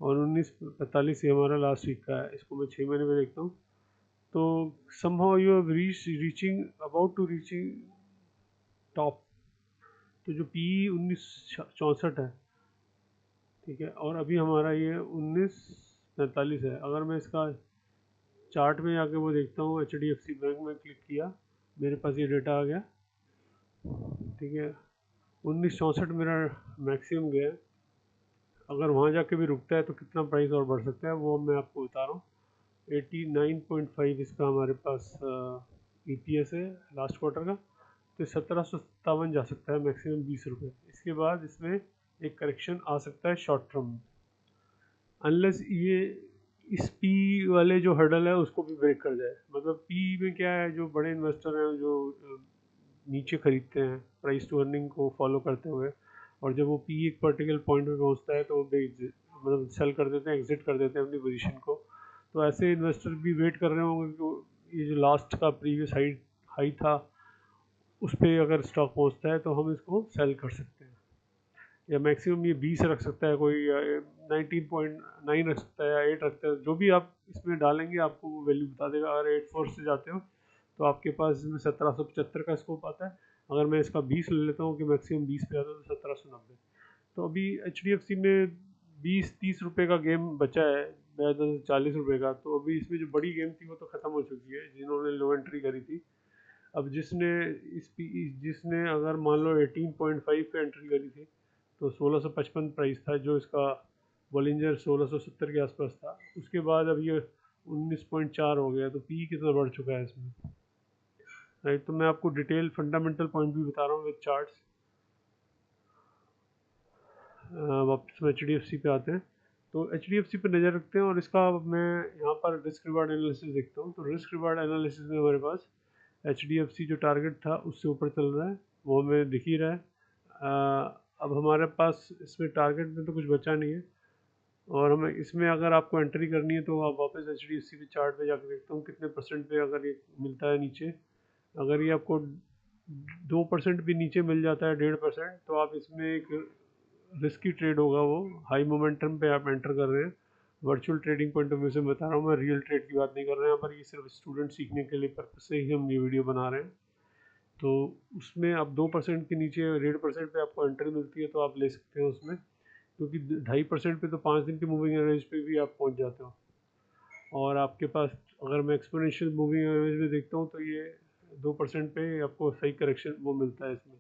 और 1945 ये हमारा लास्ट वीक का है। इसको मैं 6 महीने में देखता हूँ तो somehow you have reaching about to reaching top. तो जो PE 1964 है, ठीक है, और अभी हमारा ये 1945 है। अगर मैं इसका चार्ट में आके वो देखता हूँ, HDFC बैंक में क्लिक किया, मेरे पास ये डेटा आ गया, ठीक है। 1964 मेरा मैक्सिमम गया है। अगर वहाँ जाके भी रुकता है तो कितना प्राइस और बढ़ सकता है वो मैं आपको बता रहा हूँ। 89.5 इसका हमारे पास EPS है लास्ट क्वार्टर का, तो 1757 जा सकता है मैक्सिमम 20 रुपये। इसके बाद इसमें एक करेक्शन आ सकता है शॉर्ट टर्म, अनलेस ये इस पी वाले जो हर्डल है उसको भी ब्रेक कर जाए। मतलब पी में क्या है, जो बड़े इन्वेस्टर हैं जो नीचे खरीदते हैं प्राइस टू अर्निंग को फॉलो करते हुए, और जब वो पी एक पर्टिकुलर पॉइंट पे पहुंचता है तो मतलब सेल कर देते हैं, एग्जिट कर देते हैं अपनी पोजीशन को। तो ऐसे इन्वेस्टर भी वेट कर रहे होंगे कि ये जो लास्ट का प्रीवियस हाई था उस पर अगर स्टॉक पहुंचता है तो हम इसको सेल कर सकते हैं। या मैक्सिमम ये 20 रख सकता है कोई, 19.9 रख सकता है, या 8 रखता है। जो भी आप इसमें डालेंगे आपको वो वैल्यू बता देगा। अगर 8 4 से जाते हो तो आपके पास इसमें 1775 का स्कोप आता है। अगर मैं इसका 20 ले लेता हूँ कि मैक्सिमम 20 पे आता है तो 1790। तो अभी HDFC में 20-30 रुपये का गेम बचा है, 40 रुपये का। तो अभी इसमें जो बड़ी गेम थी वो तो ख़त्म हो चुकी है जिन्होंने लो एंट्री करी थी। अब जिसने अगर मान लो 18.5 पे एंट्री करी थी तो 1655 प्राइस था जो इसका। बॉलिंजर 1670 के आसपास था। उसके बाद अब ये 19.4 हो गया, तो पी कितना बढ़ चुका है इसमें, राइट। तो मैं आपको डिटेल फंडामेंटल पॉइंट भी बता रहा हूँ विद चार्ट्स। वापस में HDFC पे आते हैं। तो HDFC पे नज़र रखते हैं, और इसका मैं यहाँ पर रिस्क रिवार्ड एनालिसिस देखता हूँ। तो रिस्क रिवार्ड एनालिसिस में हमारे पास HDFC जो टारगेट था उससे ऊपर चल रहा है, वो हमें दिख ही रहा है। अब हमारे पास इसमें टारगेट में तो कुछ बचा नहीं है, और हमें इसमें अगर आपको एंट्री करनी है तो आप वापस HDFC पे चार्ट पे जाकर देखता हूँ कितने परसेंट पे अगर ये मिलता है नीचे। अगर ये आपको 2% भी नीचे मिल जाता है, 1.5%, तो आप इसमें एक रिस्की ट्रेड होगा। वो हाई मोमेंटम पे आप एंटर कर रहे हैं। Virtual trading point of view से बता रहा हूँ मैं, रियल ट्रेड की बात नहीं कर रहे हैं यहाँ पर। ये सिर्फ स्टूडेंट सीखने के लिए पर्पज से ही हम ये वीडियो बना रहे हैं। तो उसमें आप 2% के नीचे 1.5% पे आपको एंट्री मिलती है तो आप ले सकते हो उसमें, क्योंकि 2.5% पे तो 5 दिन के मूविंग एवरेज पे भी आप पहुंच जाते हो। और आपके पास अगर मैं एक्सपोनेंशियल मूविंग एवरेज में देखता हूँ तो ये 2% पे आपको सही करेक्शन वो मिलता है इसमें।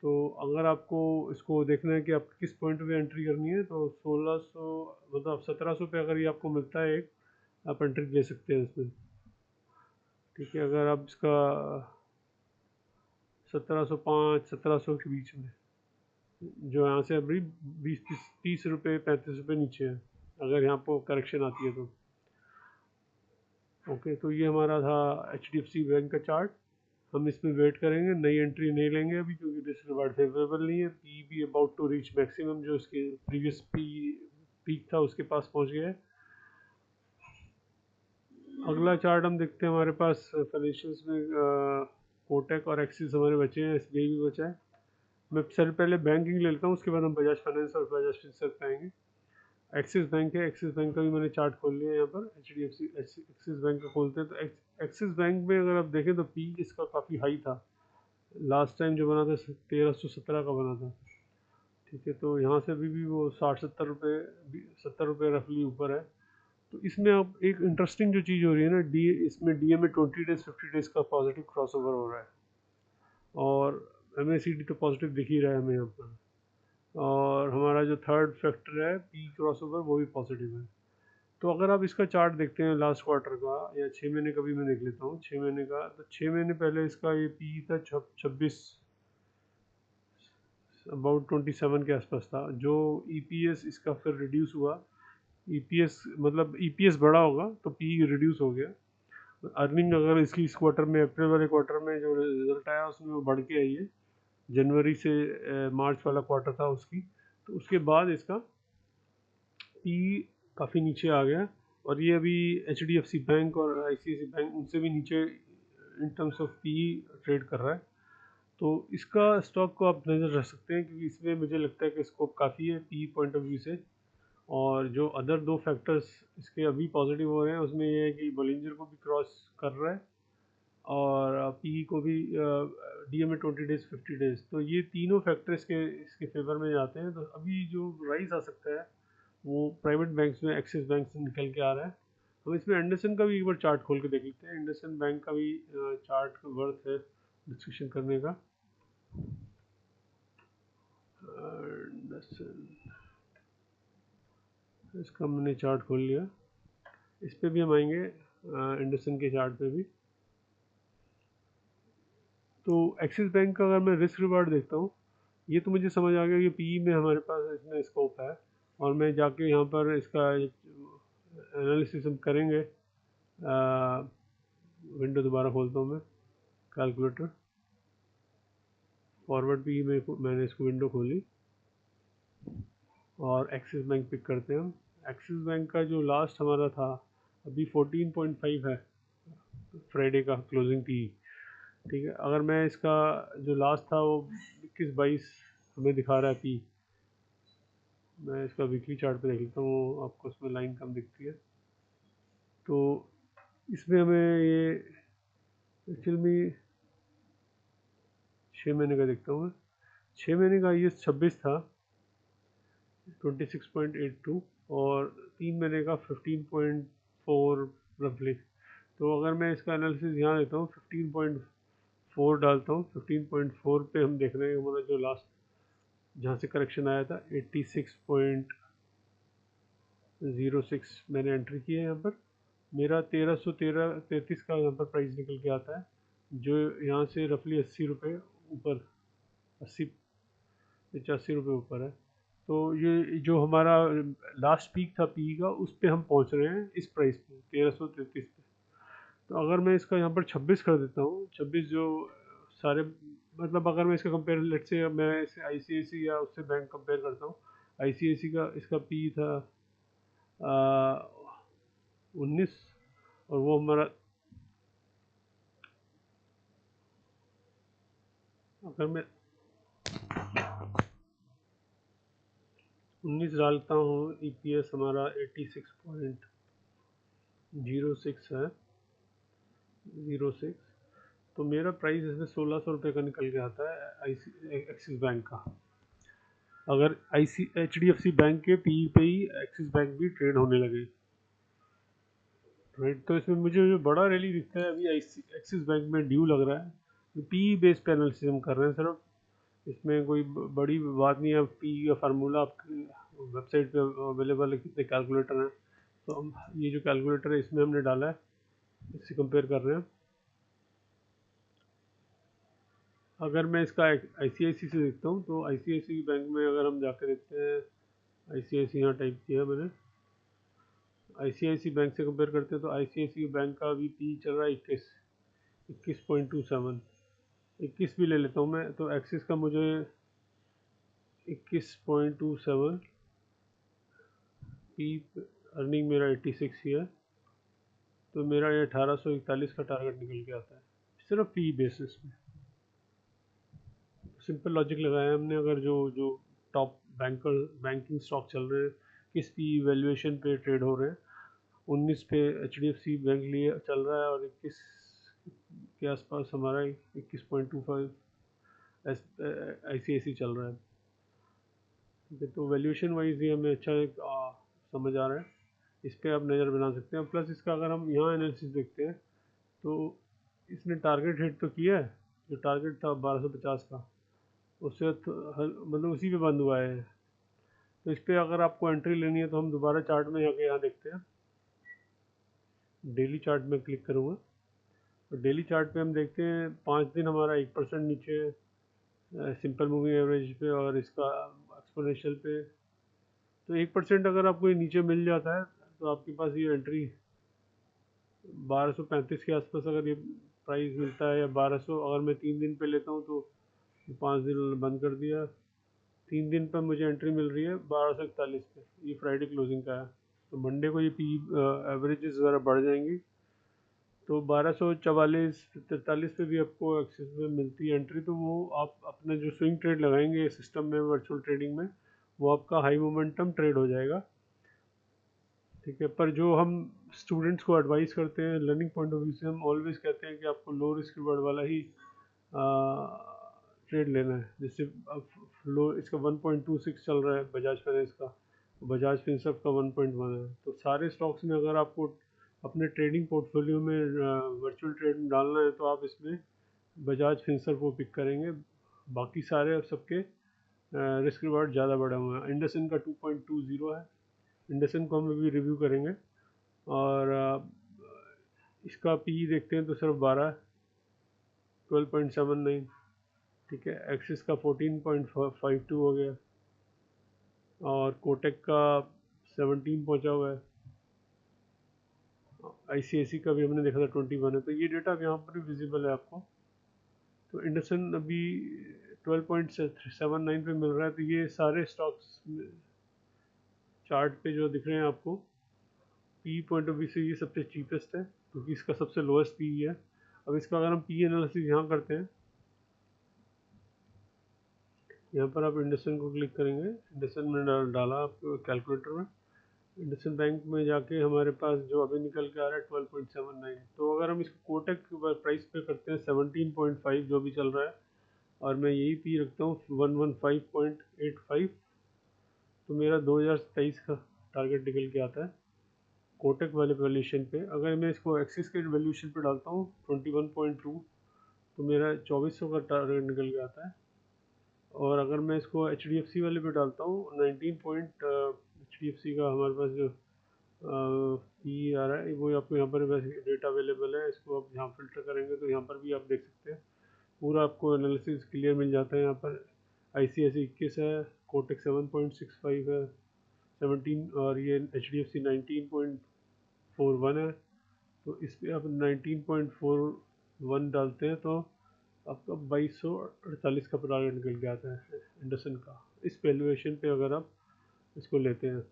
तो अगर आपको इसको देखना है कि आप किस पॉइंट पे एंट्री करनी है तो 1600 मतलब 1700 पे अगर ये आपको मिलता है एक, आप एंट्री ले सकते हैं इसमें, ठीक है। अगर आप इसका 1705 1700 के बीच में, जो यहाँ से अभी 20 30 रुपये 35 रुपये नीचे है, अगर यहाँ पर करेक्शन आती है तो। ओके, तो ये हमारा था HDFC बैंक का चार्ट। हम इसमें वेट करेंगे, नई एंट्री नहीं लेंगे अभी, क्योंकि रिस्क रिवार्ड फेवरेबल नहीं है। पी भी अबाउट टू रीच मैक्सिमम, जो इसके प्रीवियस पीक था उसके पास पहुंच गया है। अगला चार्ट हम देखते हैं, हमारे पास फाइनेंशियल्स में कोटक और एक्सिस हमारे बचे हैं, SBI भी बचा है। मैं सर पहले बैंकिंग ले लेता हूँ, उसके बाद हम बजाज फाइनेंस और बजाज फिनसर्व पे आएंगे। एक्सिस बैंक है, एक्सिस बैंक का भी मैंने चार्ट खोल लिया है यहाँ पर। HDFC एक्सिस बैंक का खोलते हैं तो एक्सिस बैंक में अगर आप देखें तो पी इसका काफ़ी हाई था। लास्ट टाइम जो बना था 1317 का बना था, ठीक है। तो यहाँ से अभी भी वो 60-70 रुपये रफली ऊपर है। तो इसमें अब एक इंटरेस्टिंग जो चीज़ हो रही है ना, इसमें DMA 20 डेज 50 डेज का पॉजिटिव क्रॉसओवर हो रहा है, और MACD तो पॉजिटिव दिख ही रहा है हमें यहाँ पर। और हमारा जो थर्ड फैक्टर है पी क्रॉसओवर, वो भी पॉजिटिव है। तो अगर आप इसका चार्ट देखते हैं लास्ट क्वार्टर का या 6 महीने का भी मैं देख लेता हूँ, 6 महीने का, तो 6 महीने पहले इसका ये पी था 26, अबाउट 27 के आसपास था। जो EPS इसका फिर रिड्यूस हुआ ईपीएस मतलब ईपीएस बढ़ा होगा तो पी रिड्यूस हो गया। अर्निंग अगर इसकी इस क्वार्टर में, अप्रैल वाले क्वार्टर में जो रिजल्ट आया उसमें वो बढ़ के आई है, जनवरी से मार्च वाला क्वार्टर था उसकी, तो उसके बाद इसका पी काफ़ी नीचे आ गया। और ये अभी एचडीएफसी बैंक और आईसीआईसी बैंक उनसे भी नीचे in terms of P trade कर रहा है। तो इसका स्टॉक को आप नज़र रख सकते हैं, क्योंकि इसमें मुझे लगता है कि स्कोप काफ़ी है पी पॉइंट ऑफ व्यू से। और जो अदर दो फैक्टर्स इसके अभी पॉजिटिव हो रहे हैं उसमें ये है कि बॉलिंजर को भी क्रॉस कर रहा है और पी को भी डीएमए 20 डेज 50 डेज, तो ये तीनों फैक्टर इसके फेवर में जाते हैं। तो अभी जो राइज आ सकता है वो प्राइवेट बैंक्स में एक्सिस बैंक से निकल के आ रहा है। हम इसमें एंडरसन का भी एक बार चार्ट खोल के देख लेते हैं। एंडरसन बैंक का भी चार्ट वर्थ है डिस्कशन करने का। एंडरसन, इसका मैंने चार्ट खोल लिया, इस पे भी हम आएंगे एंडरसन के चार्ट पे भी। तो एक्सिस बैंक का अगर मैं रिस्क रिवार्ड देखता हूँ, ये तो मुझे समझ आ गया कि पी में हमारे पास इसमें स्कोप है। और मैं जाके यहाँ पर इसका एनालिसिस हम करेंगे। विंडो दोबारा खोलता हूँ मैं, कैलकुलेटर, फॉरवर्ड पी में मैंने इसको विंडो खोली और एक्सिस बैंक पिक करते हैं हम। एक्सिस बैंक का जो लास्ट हमारा था अभी 14.5 है फ्राइडे का क्लोजिंग पी, ठीक है। अगर मैं इसका जो लास्ट था वो 21-22 हमें दिखा रहा है पी। मैं इसका वीकली चार्ट पे देख लेता हूँ, आपको उसमें लाइन कम दिखती है। तो इसमें हमें ये एक्चुअल में 6 महीने का देखता हूँ मैं। 6 महीने का ये 26 था 26.82, और 3 महीने का 15.4 रफली। तो अगर मैं इसका एनालिसिस यहाँ देता हूँ 15.4 डालता हूँ, 15.4 पे हम देख रहे हैं हमारा जो लास्ट जहाँ से करेक्शन आया था 86.06 मैंने एंट्री की है यहाँ पर। मेरा 1333 का यहाँ पर प्राइस निकल के आता है, जो यहाँ से रफली 80 रुपये ऊपर, 80-85 रुपये ऊपर है। तो ये जो हमारा लास्ट पीक था पी का, उस पे हम पहुँच रहे हैं इस प्राइस पे 1333 पे। तो अगर मैं इसका यहाँ पर 26 कर देता हूँ, 26 जो सारे मतलब अगर मैं इसका कंपेयर, लेट से मैं इसे आईसीआईसी या उससे बैंक कंपेयर करता हूँ, आईसीआईसी का इसका पी था 19, और वो हमारा, अगर मैं 19 डालता हूँ, ईपीएस हमारा 86.06 है, 06। तो मेरा प्राइस इसमें 1600 रुपये का निकल के आता है एक्सिस बैंक का। अगर एचडीएफसी बैंक के पी पे ही एक्सिस बैंक भी ट्रेड होने लगे, राइट। तो इसमें मुझे जो बड़ा रैली दिखता है अभी एक्सिस बैंक में ड्यू लग रहा है। पी बेस पे एनालिसिस हम कर रहे हैं सिर्फ, इसमें कोई बड़ी बात नहीं है। पी का फार्मूला आपकी वेबसाइट पे अवेलेबल है, कितने कैलकुलेटर हैं। तो हम ये जो कैलकुलेटर है इसमें हमने डाला है, इससे कंपेयर कर रहे हैं। अगर मैं इसका आईसीआईसी से देखता हूँ, तो आईसीआईसी बैंक में अगर हम जाकर देखते हैं, आईसीआईसी यहाँ टाइप किया है मैंने, आईसीआईसी बैंक से कंपेयर करते हैं तो आईसीआईसी बैंक का अभी पी चल रहा है 21.27, 21 भी ले लेता हूँ मैं। तो एक्सिस का मुझे 21.27 पी, अर्निंग मेरा 86 ही है, तो मेरा ये 1841 का टारगेट निकल के आता है सिर्फ पी बेसिस में। सिंपल लॉजिक लगाया हमने। अगर जो जो टॉप बैंकिंग स्टॉक चल रहे हैं, किस पी वैल्यूएशन पे ट्रेड हो रहे हैं, 19 पे एचडीएफसी बैंक लिए चल रहा है और 21 के आसपास हमारा 21.25 आईसीआईसी चल रहा है, ठीक है। तो वैल्यूएशन वाइज ही हमें अच्छा समझ आ रहा है, इस पर आप नज़र बना सकते हैं। प्लस इसका अगर हम यहाँ एनालिसिस देखते हैं तो इसने टारगेट हिट तो किया है, जो टारगेट था 1250 का, उससे मतलब उसी पे बंद हुआ है। तो इस पर अगर आपको एंट्री लेनी है तो हम दोबारा चार्ट में जाके यहाँ देखते हैं। डेली चार्ट में क्लिक करूँगा, तो डेली चार्ट पे हम देखते हैं 5 दिन हमारा 1% नीचे सिंपल मूविंग एवरेज पे, और इसका एक्सपोनेंशियल पे तो 1% अगर आपको ये नीचे मिल जाता है तो आपके पास ये एंट्री 1235 के आसपास अगर ये प्राइस मिलता है, या 1200 अगर मैं 3 दिन पे लेता हूँ तो 5 दिन बंद कर दिया, 3 दिन पर मुझे एंट्री मिल रही है 1241 पे, ये फ्राइडे क्लोजिंग का है। तो मंडे को ये पी एवरेजेस ज़रा बढ़ जाएंगी, तो 1244 43 पे भी आपको एक्सेस में मिलती है एंट्री। तो वो आप अपना जो स्विंग ट्रेड लगाएंगे सिस्टम में, वर्चुअल ट्रेडिंग में, वो आपका हाई मोमेंटम ट्रेड हो जाएगा, ठीक है। पर जो हम स्टूडेंट्स को एडवाइस करते हैं लर्निंग पॉइंट ऑफ व्यू से, हम ऑलवेज कहते हैं कि आपको लो रिस्क रिवॉर्ड वाला ही ट्रेड लेना है। जैसे अब लो इसका 1.26 चल रहा है बजाज फाइनेंस का, बजाज फिनसर्व का 1.1 है। तो सारे स्टॉक्स में अगर आपको अपने ट्रेडिंग पोर्टफोलियो में वर्चुअल ट्रेड डालना है तो आप इसमें बजाज फिनसर्व को पिक करेंगे। बाकी सारे अब सबके रिस्क रिवॉर्ड ज़्यादा बढ़ा हुआ है। इंडसइंड का 2.20 है, इंडसइंड को हम अभी रिव्यू करेंगे। और इसका पी देखते हैं तो सिर्फ 12.79, ठीक है। एक्सिस का 14.52 हो गया, और कोटेक का 17 पहुंचा हुआ है, आईसीआईसी का भी हमने देखा था 21 है। तो ये डेटा अब यहाँ पर भी विजिबल है आपको। तो इंडसइंड अभी 12.79 पे मिल रहा है। तो ये सारे स्टॉक्स चार्ट पे जो दिख रहे हैं आपको, पी पॉइंट ऑफ व्यू से ये सबसे चीपेस्ट है क्योंकि इसका सबसे लोएस्ट पी है। अब इसका अगर हम पी एनालिसिस यहाँ करते हैं, यहाँ पर आप इंडसइंड को क्लिक करेंगे, इंडसइंड में डाला आप कैलकुलेटर में, इंडसइंड बैंक में जाके हमारे पास जो अभी निकल के आ रहा है 12.79। तो अगर हम इसको कोटक प्राइस पे करते हैं 17.5 जो भी चल रहा है, और मैं यही पी रखता हूँ 115.85, तो मेरा 2023 का टारगेट निकल के आता है कोटक वाले वैल्यूएशन पे। अगर मैं इसको एक्सिस के वैल्यूएशन पे डालता हूँ 21.2, तो मेरा 2400 का टारगेट निकल के आता है। और अगर मैं इसको HDFC वाले पे डालता हूँ 19 पॉइंट, HDFC का हमारे पास जो पी आ रहा है वो आपको यहाँ पर वैसे डेटा अवेलेबल है, इसको आप यहाँ फिल्टर करेंगे तो यहाँ पर भी आप देख सकते हैं, पूरा आपको एनालिसिस क्लियर मिल जाता है। यहाँ पर ICICI 21 है, कोटक 7.65 है 17, और ये HDFC 19.41 है। तो इस पर आप 19.41 डालते हैं तो आपका 2248 का टारगेट निकल के आता है इंडसइंड का, इस वैल्यूएशन पे अगर आप इसको लेते हैं।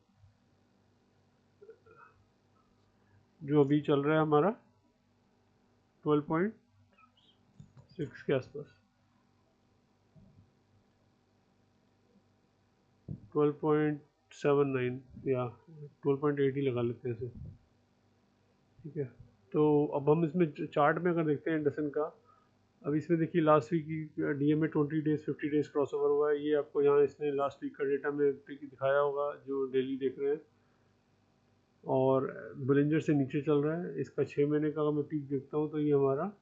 जो अभी चल रहा है हमारा 12.6 के आसपास, 12.79 या 12.8 ही लगा लेते हैं इसे, ठीक है। तो अब हम इसमें चार्ट में अगर देखते हैं इंडसइंड का, अब इसमें देखिए लास्ट वीक की डीएमए 20 डेज 50 डेज क्रॉसओवर हुआ है। ये आपको यहाँ इसने लास्ट वीक का डेटा में दिखाया होगा जो डेली देख रहे हैं, और बोलिंजर से नीचे चल रहा है। इसका 6 महीने का अगर मैं पीक देखता हूँ तो ये हमारा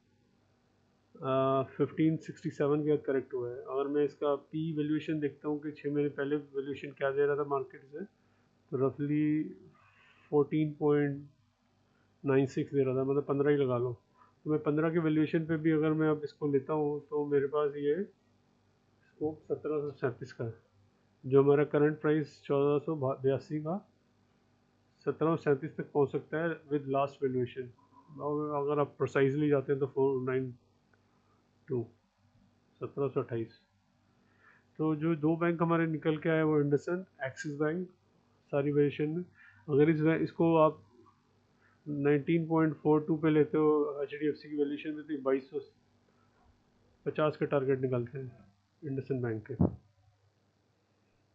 1567 के बाद करेक्ट हुआ है। अगर मैं इसका पी वैल्यूएशन देखता हूँ कि 6 महीने पहले वैल्यूएशन क्या दे रहा था मार्केट से, तो रफली 14.96 दे रहा था, मतलब 15 ही लगा लो। तो मैं 15 के वैल्यूएशन पे भी अगर मैं अब इसको लेता हूँ तो मेरे पास ये स्कोप 1737 का है, जो हमारा करंट प्राइस 1482 का 1737 तक पहुँच सकता है विद लास्ट वैल्यूएशन। अगर आप प्रोसाइजली जाते हैं तो 492 1728। तो जो दो बैंक हमारे निकल के आए वो इंडसइंड, एक्सिस बैंक, सारी वैल्यूएशन में। अगर इसको आप 19.42 पे लेते हो HDFC की वैल्यूएशन में, तो 2250 का टारगेट निकलते हैं इंडसइंड बैंक के,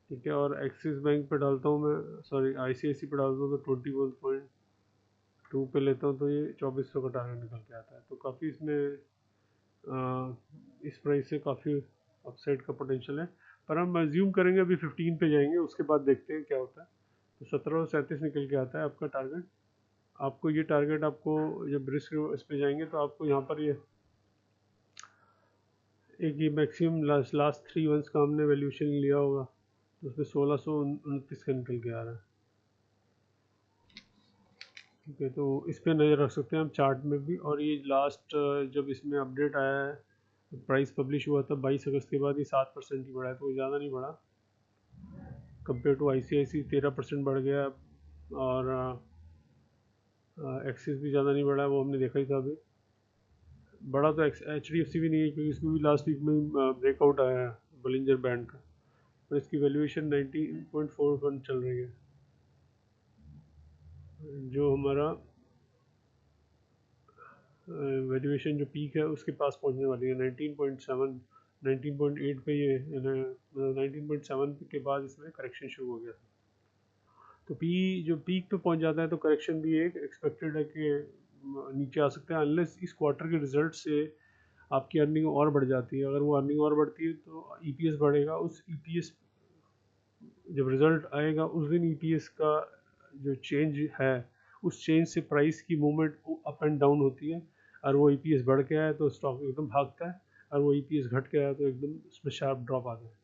ठीक है। और एक्सिस बैंक पे डालता हूँ मैं, सॉरी ICICI पे डालता हूँ तो 21.2 पे लेता हूँ तो ये 2400 का टारगेट निकल के आता है। तो काफ़ी इसमें इस प्राइस से काफ़ी अपसाइड का पोटेंशियल है, पर हम अज्यूम करेंगे अभी 15 पे जाएंगे, उसके बाद देखते हैं क्या होता है। तो 1737 निकल के आता है आपका टारगेट। आपको ये टारगेट, आपको जब रिस्क इस पे जाएंगे तो आपको यहाँ पर ये एक ये मैक्सिमम लास्ट 3 मंथ्स का हमने वैल्यूएशन लिया होगा, तो उसमें 1629 का निकल के आ रहा है, ठीक है। तो इस पर नज़र रख सकते हैं हम चार्ट में भी। और ये लास्ट जब इसमें अपडेट आया है, प्राइस पब्लिश हुआ था 22 अगस्त के बाद, ये 7% ही बढ़ा है, तो ज़्यादा नहीं बढ़ा। कंपेयर टू ICICI 13% बढ़ गया, और एक्सिस भी ज़्यादा नहीं बढ़ा, वो हमने देखा ही था अभी। बड़ा तो HDFC भी नहीं है, क्योंकि इसमें भी लास्ट वीक में ब्रेकआउट आया है बोलिंजर बैंड का, पर इसकी वैल्यूएशन 19.41 चल रही है, जो हमारा वैल्यूएशन जो पीक है उसके पास पहुंचने वाली है 19.7, 19.8 पे ये 19.7 के बाद इसमें करेक्शन शुरू हो गया था। तो जो पीक पे पहुंच जाता है तो करेक्शन भी एक एक्सपेक्टेड है कि नीचे आ सकते हैं, अनलेस इस क्वार्टर के रिजल्ट से आपकी अर्निंग और बढ़ जाती है। अगर वो अर्निंग और बढ़ती है तो EPS बढ़ेगा, उस EPS जब रिजल्ट आएगा उस दिन EPS का जो चेंज है उस चेंज से प्राइस की मूवमेंट अप एंड डाउन होती है। और वो EPS बढ़ के आया तो स्टॉक एकदम भागता है, और वो EPS घट के आया तो एकदम उसमें शार्प ड्रॉप आता है।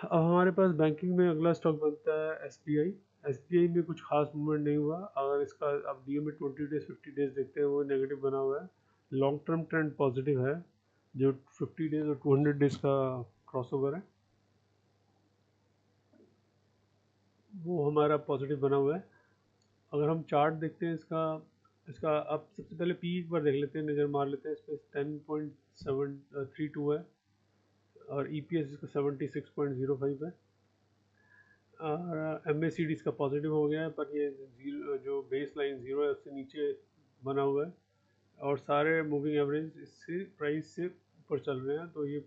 अब हमारे पास बैंकिंग में अगला स्टॉक बनता है SBI में कुछ खास मूवमेंट नहीं हुआ। अगर इसका अब DMA 20 डेज 50 डेज देखते हैं, वो नेगेटिव बना हुआ है। लॉन्ग टर्म ट्रेंड पॉजिटिव है, जो 50 डेज और 200 डेज का क्रॉसओवर है वो हमारा पॉजिटिव बना हुआ है। अगर हम चार्ट देखते हैं इसका इसका अब सबसे पहले पी एक बार देख लेते हैं, नज़र मार लेते हैं। इस पर 10.732 है, और EPS इसका 76.05 है। MACD इसका पॉजिटिव हो गया है, पर ये जीरो जो बेस लाइन ज़ीरो है उससे नीचे बना हुआ है, और सारे मूविंग एवरेज इससे प्राइस से ऊपर चल रहे हैं, तो ये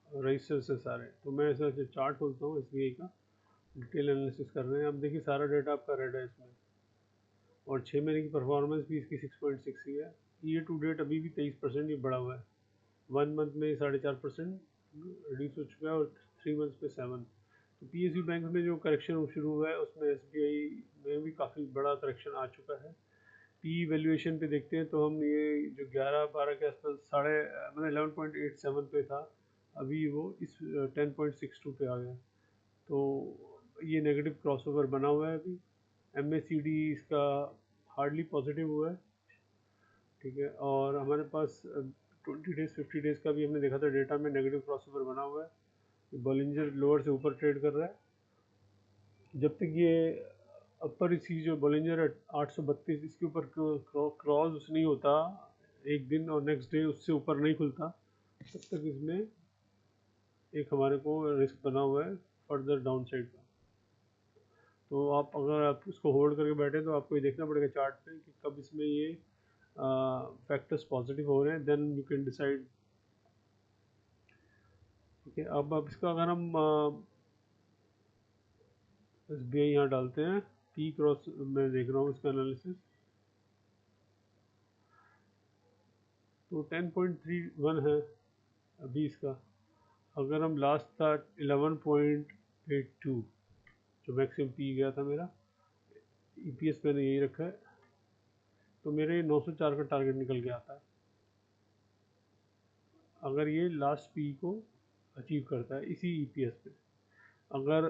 रजिस्टर से सारे। तो मैं ऐसा चार्ट खोलता हूँ SBI का, डिटेल एनालिसिस कर रहे हैं। अब देखिए सारा डेटा आपका रेड है इसमें, और 6 महीने की परफॉर्मेंस भी इसकी 6.6 ही है। ईयर टू डेट अभी भी 23% ये बढ़ा हुआ है। 1 मंथ में 4.5% रिड्यूस हो चुका है, और 3 मंथ्स पे 7। तो PSU बैंक में जो करेक्शन शुरू हुआ है उसमें SBI में भी काफ़ी बड़ा करेक्शन आ चुका है। पी वैल्यूएशन पे देखते हैं तो हम ये जो 11-12 के आसपास साढ़े मतलब 11.87 पे था, अभी वो इस 10.62 पे आ गया। तो ये नेगेटिव क्रॉसओवर बना हुआ है अभी। MACD इसका हार्डली पॉजिटिव हुआ है, ठीक है। और हमारे पास 20 डेज 50 डेज का भी हमने देखा था डेटा में, नेगेटिव क्रॉसओवर बना हुआ है। बॉलिंजर लोअर से ऊपर ट्रेड कर रहा है। जब तक ये अपर इसकी जो बॉलिंजर है 832 इसके ऊपर क्रॉस नहीं होता एक दिन, और नेक्स्ट डे उससे ऊपर नहीं खुलता, तब तक इसमें एक हमारे को रिस्क बना हुआ है फर्दर डाउन साइड का। तो अगर आप इसको होल्ड करके बैठे तो आपको ये देखना पड़ेगा चार्ट पे कि कब इसमें ये फैक्टर्स पॉजिटिव हो रहे हैं, देन यू कैन डिसाइड, ठीक है। अब इसका अगर हम SBI यहाँ डालते हैं, पी क्रॉस मैं देख रहा हूँ इसका एनालिसिस, तो 10.31 है अभी इसका। अगर हम लास्ट था 11.82 जो मैक्सिमम पी गया था मेरा, EPS मैंने यही रखा है, तो मेरे 904 का टारगेट निकल के आता है अगर ये लास्ट पी को अचीव करता है इसी EPS पे। अगर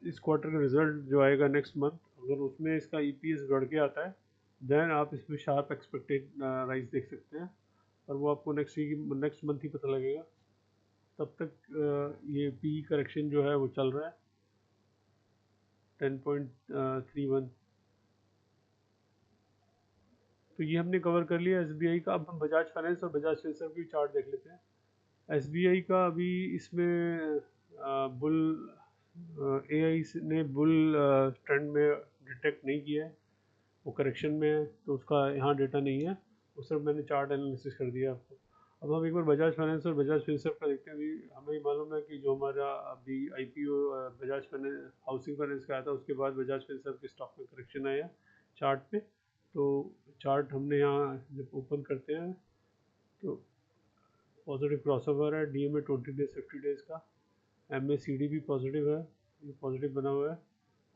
इस क्वार्टर का रिजल्ट जो आएगा नेक्स्ट मंथ, अगर उसमें इसका EPS बढ़ के आता है, देन आप इसमें शार्प एक्सपेक्टेड राइज देख सकते हैं, और वो आपको नेक्स्ट मंथ ही पता लगेगा। तब तक ये पी करेक्शन जो है वो चल रहा है 10.31। तो ये हमने कवर कर लिया SBI का। अब हम बजाज फाइनेंस और बजाज फिनसर्व की चार्ट देख लेते हैं। SBI का अभी इसमें बुल AI ने बुल ट्रेंड में डिटेक्ट नहीं किया है, वो करेक्शन में है, तो उसका यहाँ डेटा नहीं है, वो सब मैंने चार्ट एनालिसिस कर दिया आपको। अब हम एक बार बजाज फाइनेंस और बजाज फिनसर्व का देखते हैं। अभी हमें मालूम है कि जो हमारा अभी IPO Bajaj finance housing finance का आया था, उसके बाद बजाज फिनसर्व के स्टॉक में करेक्शन आया चार्ट पे। तो चार्ट हमने यहाँ जब ओपन करते हैं तो पॉजिटिव क्रॉसओवर है, DMA 20 डेज 50 डेज का। MACD भी पॉजिटिव है, ये पॉजिटिव बना हुआ है,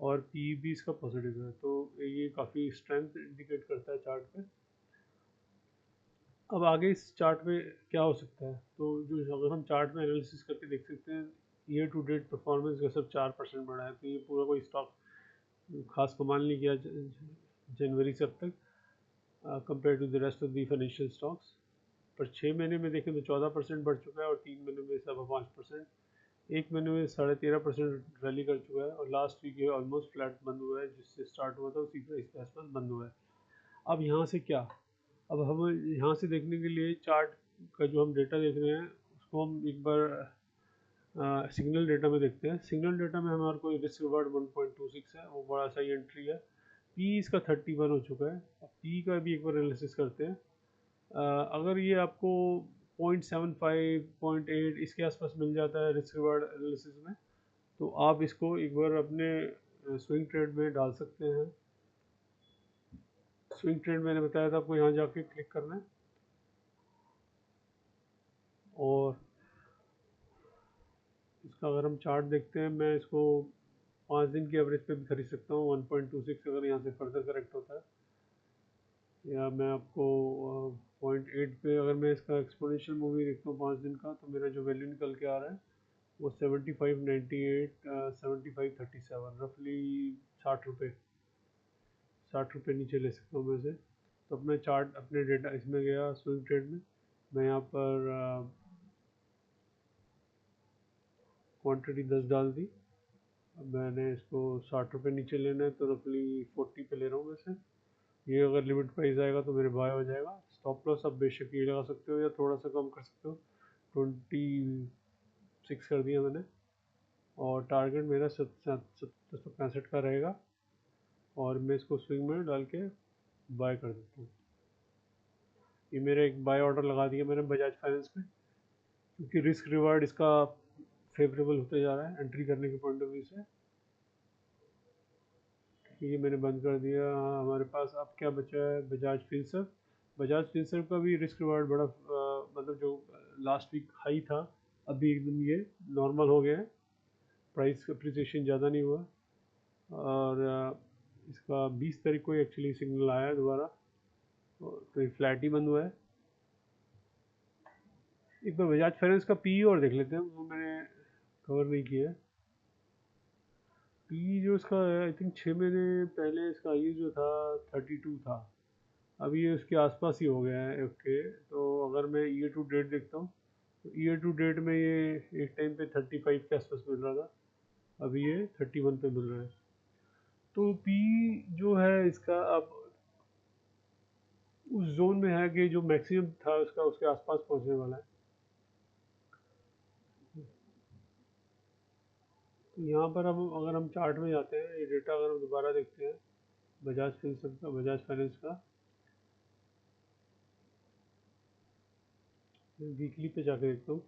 और PE भी इसका पॉजिटिव है, तो ये काफ़ी स्ट्रेंथ इंडिकेट करता है चार्ट पे। अब आगे इस चार्ट पे क्या हो सकता है, तो जो अगर हम चार्ट में एनालिसिस करके देख सकते हैं, ईयर टू डेट परफॉर्मेंस का सिर्फ 4% बढ़ा है, तो ये पूरा कोई स्टॉक खास कमाल नहीं किया जनवरी से अब तक compare to the rest of the financial stocks. पर 6 महीने में देखें तो 14% बढ़ चुका है और 3 महीने में 5%, एक महीने में 13.5% रैली कर चुका है और लास्ट वीक ये ऑलमोस्ट फ्लैट बंद हुआ है, जिससे स्टार्ट हुआ था उसी प्राइस के आसपास बंद हुआ है। अब यहाँ से क्या, अब हम यहाँ से देखने के लिए चार्ट का जो हम डेटा देख रहे हैं उसको हम एक बार सिग्नल डेटा में देखते हैं। सिग्नल डेटा में हमारे को रिस्क रिवार्ड 1.26 है, वो बड़ा सही एंट्री है। पी इसका 31 हो चुका है। अब पी का भी एक बार एनालिसिस करते हैं। अगर ये आपको 0.75 0.8 इसके आसपास मिल जाता है रिस्क रिवार्ड एनालिसिस में, तो आप इसको एक बार अपने स्विंग ट्रेड में डाल सकते हैं। स्विंग ट्रेड मैंने बताया था आपको, यहाँ जाके क्लिक करना है और इसका अगर हम चार्ट देखते हैं, मैं इसको 5 दिन की एवरेज पे भी खरीद सकता हूँ 1.26 अगर यहाँ से फर्दर करेक्ट होता है, या मैं आपको 0.8 पे अगर मैं इसका एक्सपोनेंशियल मूवी देखता हूँ 5 दिन का, तो मेरा जो वैल्यू निकल के आ रहा है वो 75.98 75.37 रफली 60 रुपये नीचे ले सकता हूँ मैं इसे। तो अपना चार्ट अपने डेटा इसमें गया स्विंग ट्रेड में, मैं यहाँ पर क्वांटिटी 10 डाल दी। अब मैंने इसको 60 रुपये नीचे लेना है तो रफली 40 पे ले रहा हूँ मैं इसे। ये अगर लिमिट प्राइस आएगा तो मेरे बाय हो जाएगा। स्टॉप लॉस आप बेशक ये लगा सकते हो या थोड़ा सा कम कर सकते हो, 26 कर दिया मैंने और टारगेट मेरा 765 का रहेगा और मैं इसको स्विंग में डाल के बाय कर देता हूँ। ये मेरा एक बाय ऑर्डर लगा दिया मैंने बजाज फाइनेंस में, क्योंकि रिस्क रिवार्ड इसका फेवरेबल होते जा रहा है एंट्री करने के पॉइंट ऑफ व्यू से। ये मैंने बंद कर दिया। हमारे पास अब क्या बचा है, बजाज फिनसर्व। बजाज फिनसर्व का भी रिस्क रिवार्ड बड़ा मतलब जो लास्ट वीक हाई था अभी एकदम ये नॉर्मल हो गया है, प्राइस अप्रिसिएशन ज़्यादा नहीं हुआ और इसका 20 तारीख को एक्चुअली सिग्नल आया है दोबारा, तो ये फ्लैट ही बंद हुआ है। एक बार बजाज फाइनेंस का पी और देख लेते हैं, वो मैंने कवर नहीं किया है। पी जो इसका है आई थिंक 6 महीने पहले इसका ये जो था 32 था, अभी ये उसके आसपास ही हो गया है। ओके, तो अगर मैं ईयर टू डेट देखता हूँ तो ईयर टू डेट में ये एक टाइम पे 35 के आसपास मिल रहा था, अभी ये 31 पे मिल रहा है। तो पी जो है इसका अब उस जोन में है कि जो मैक्सिमम था उसका उसके आसपास पहुंचने वाला है। तो यहाँ पर हम अगर हम चार्ट में जाते हैं, ये डेटा अगर हम दोबारा देखते हैं बजाज फिनसर्व का, बजाज फाइनेंस का, वीकली पे जाके देखता हूँ।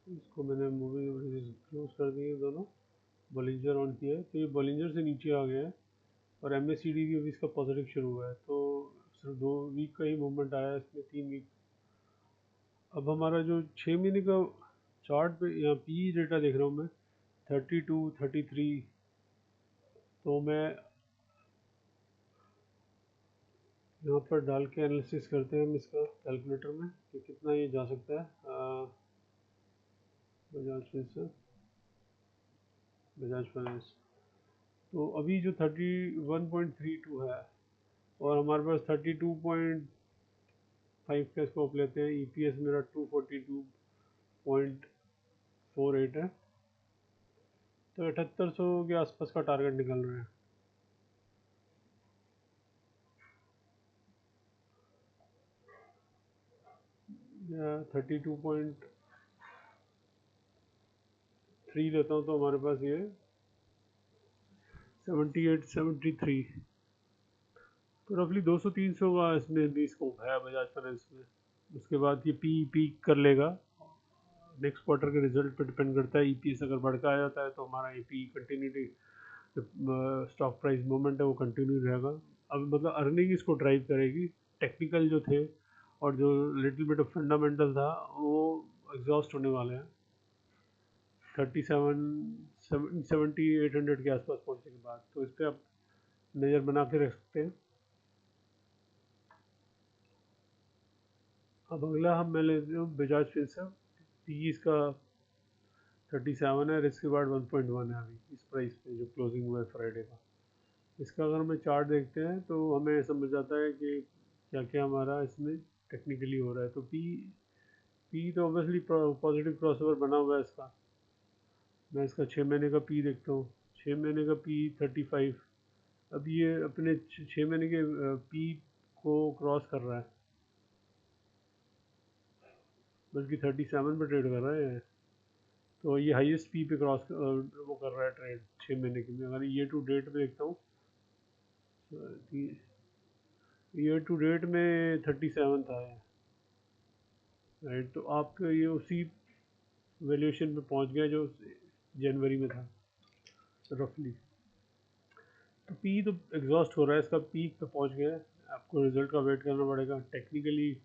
इसको मैंने मूवी क्लोज कर दी है दोनों, बॉलिंजर ऑन किया है तो ये बॉलिंजर से नीचे आ गया है और एम एस सी डी भी अभी इसका पॉजिटिव शुरू हुआ है, तो सिर्फ 2 वीक का ही मूवमेंट आया है इसमें, 3 वीक। अब हमारा जो 6 महीने का चार्ट पे यहाँ पी डेटा देख रहा हूँ मैं 32 33, तो मैं यहाँ पर डाल के एनालिसिस करते हैं हम इसका कैलकुलेटर में कि कितना ये जा सकता है। बजाज फाइनेंस, बजाज फाइनेंस तो अभी जो 31.32 है और हमारे पास 32.5 का स्कोप लेते हैं, ईपीएस मेरा 242.48 है, तो 7800 के आसपास का टारगेट निकल रहा है। या 32.3 लेता हूँ तो हमारे पास ये 78 73, तो रफली 200-300 का इसमें भी स्कोप है बजाज फाइनेंस में। उसके बाद ये पी पीक कर लेगा, नेक्स्ट क्वार्टर के रिजल्ट पे डिपेंड करता है। ईपीएस अगर बढ़ के आ जाता है तो हमारा EP continuity stock price movement है वो कंटिन्यू रहेगा। अब मतलब अर्निंग इसको ड्राइव करेगी, टेक्निकल जो थे और जो लिटिल बिट ऑफ फंडामेंटल था वो एग्जॉस्ट होने वाले हैं 37 70 800 के आसपास पहुंचने के बाद, तो इस पर आप नज़र बना के रख सकते हैं। अब अगला हम मैं लेते हूँ बजाज फिनसर्व। पी इसका 37 है, रिस्क रिवार्ड 1.1 है अभी इस प्राइस पे जो क्लोजिंग हुआ है फ्राइडे का। इसका अगर हमें चार्ट देखते हैं तो हमें समझ आता है कि क्या क्या हमारा इसमें टेक्निकली हो रहा है। तो पी पी तो ऑब्वियसली पॉजिटिव क्रॉसओवर बना हुआ है इसका। मैं इसका 6 महीने का पी देखता हूँ, 6 महीने का पी 35। अब ये अपने 6 महीने के पी को क्रॉस कर रहा है, बल्कि 37 पे ट्रेड कर रहा है। तो ये हाईएस्ट पी पे क्रॉस वो कर रहा है ट्रेड 6 महीने के में। अगर ईयर टू डेट में देखता हूँ, ईयर टू डेट में 37 था, राइट। तो आपका ये उसी वैल्यूएशन पे पहुंच गया जो जनवरी में था रफली। तो पी तो एग्जॉस्ट हो रहा है, इसका पीक पे पहुंच गया है। आपको रिजल्ट का वेट करना पड़ेगा। टेक्निकली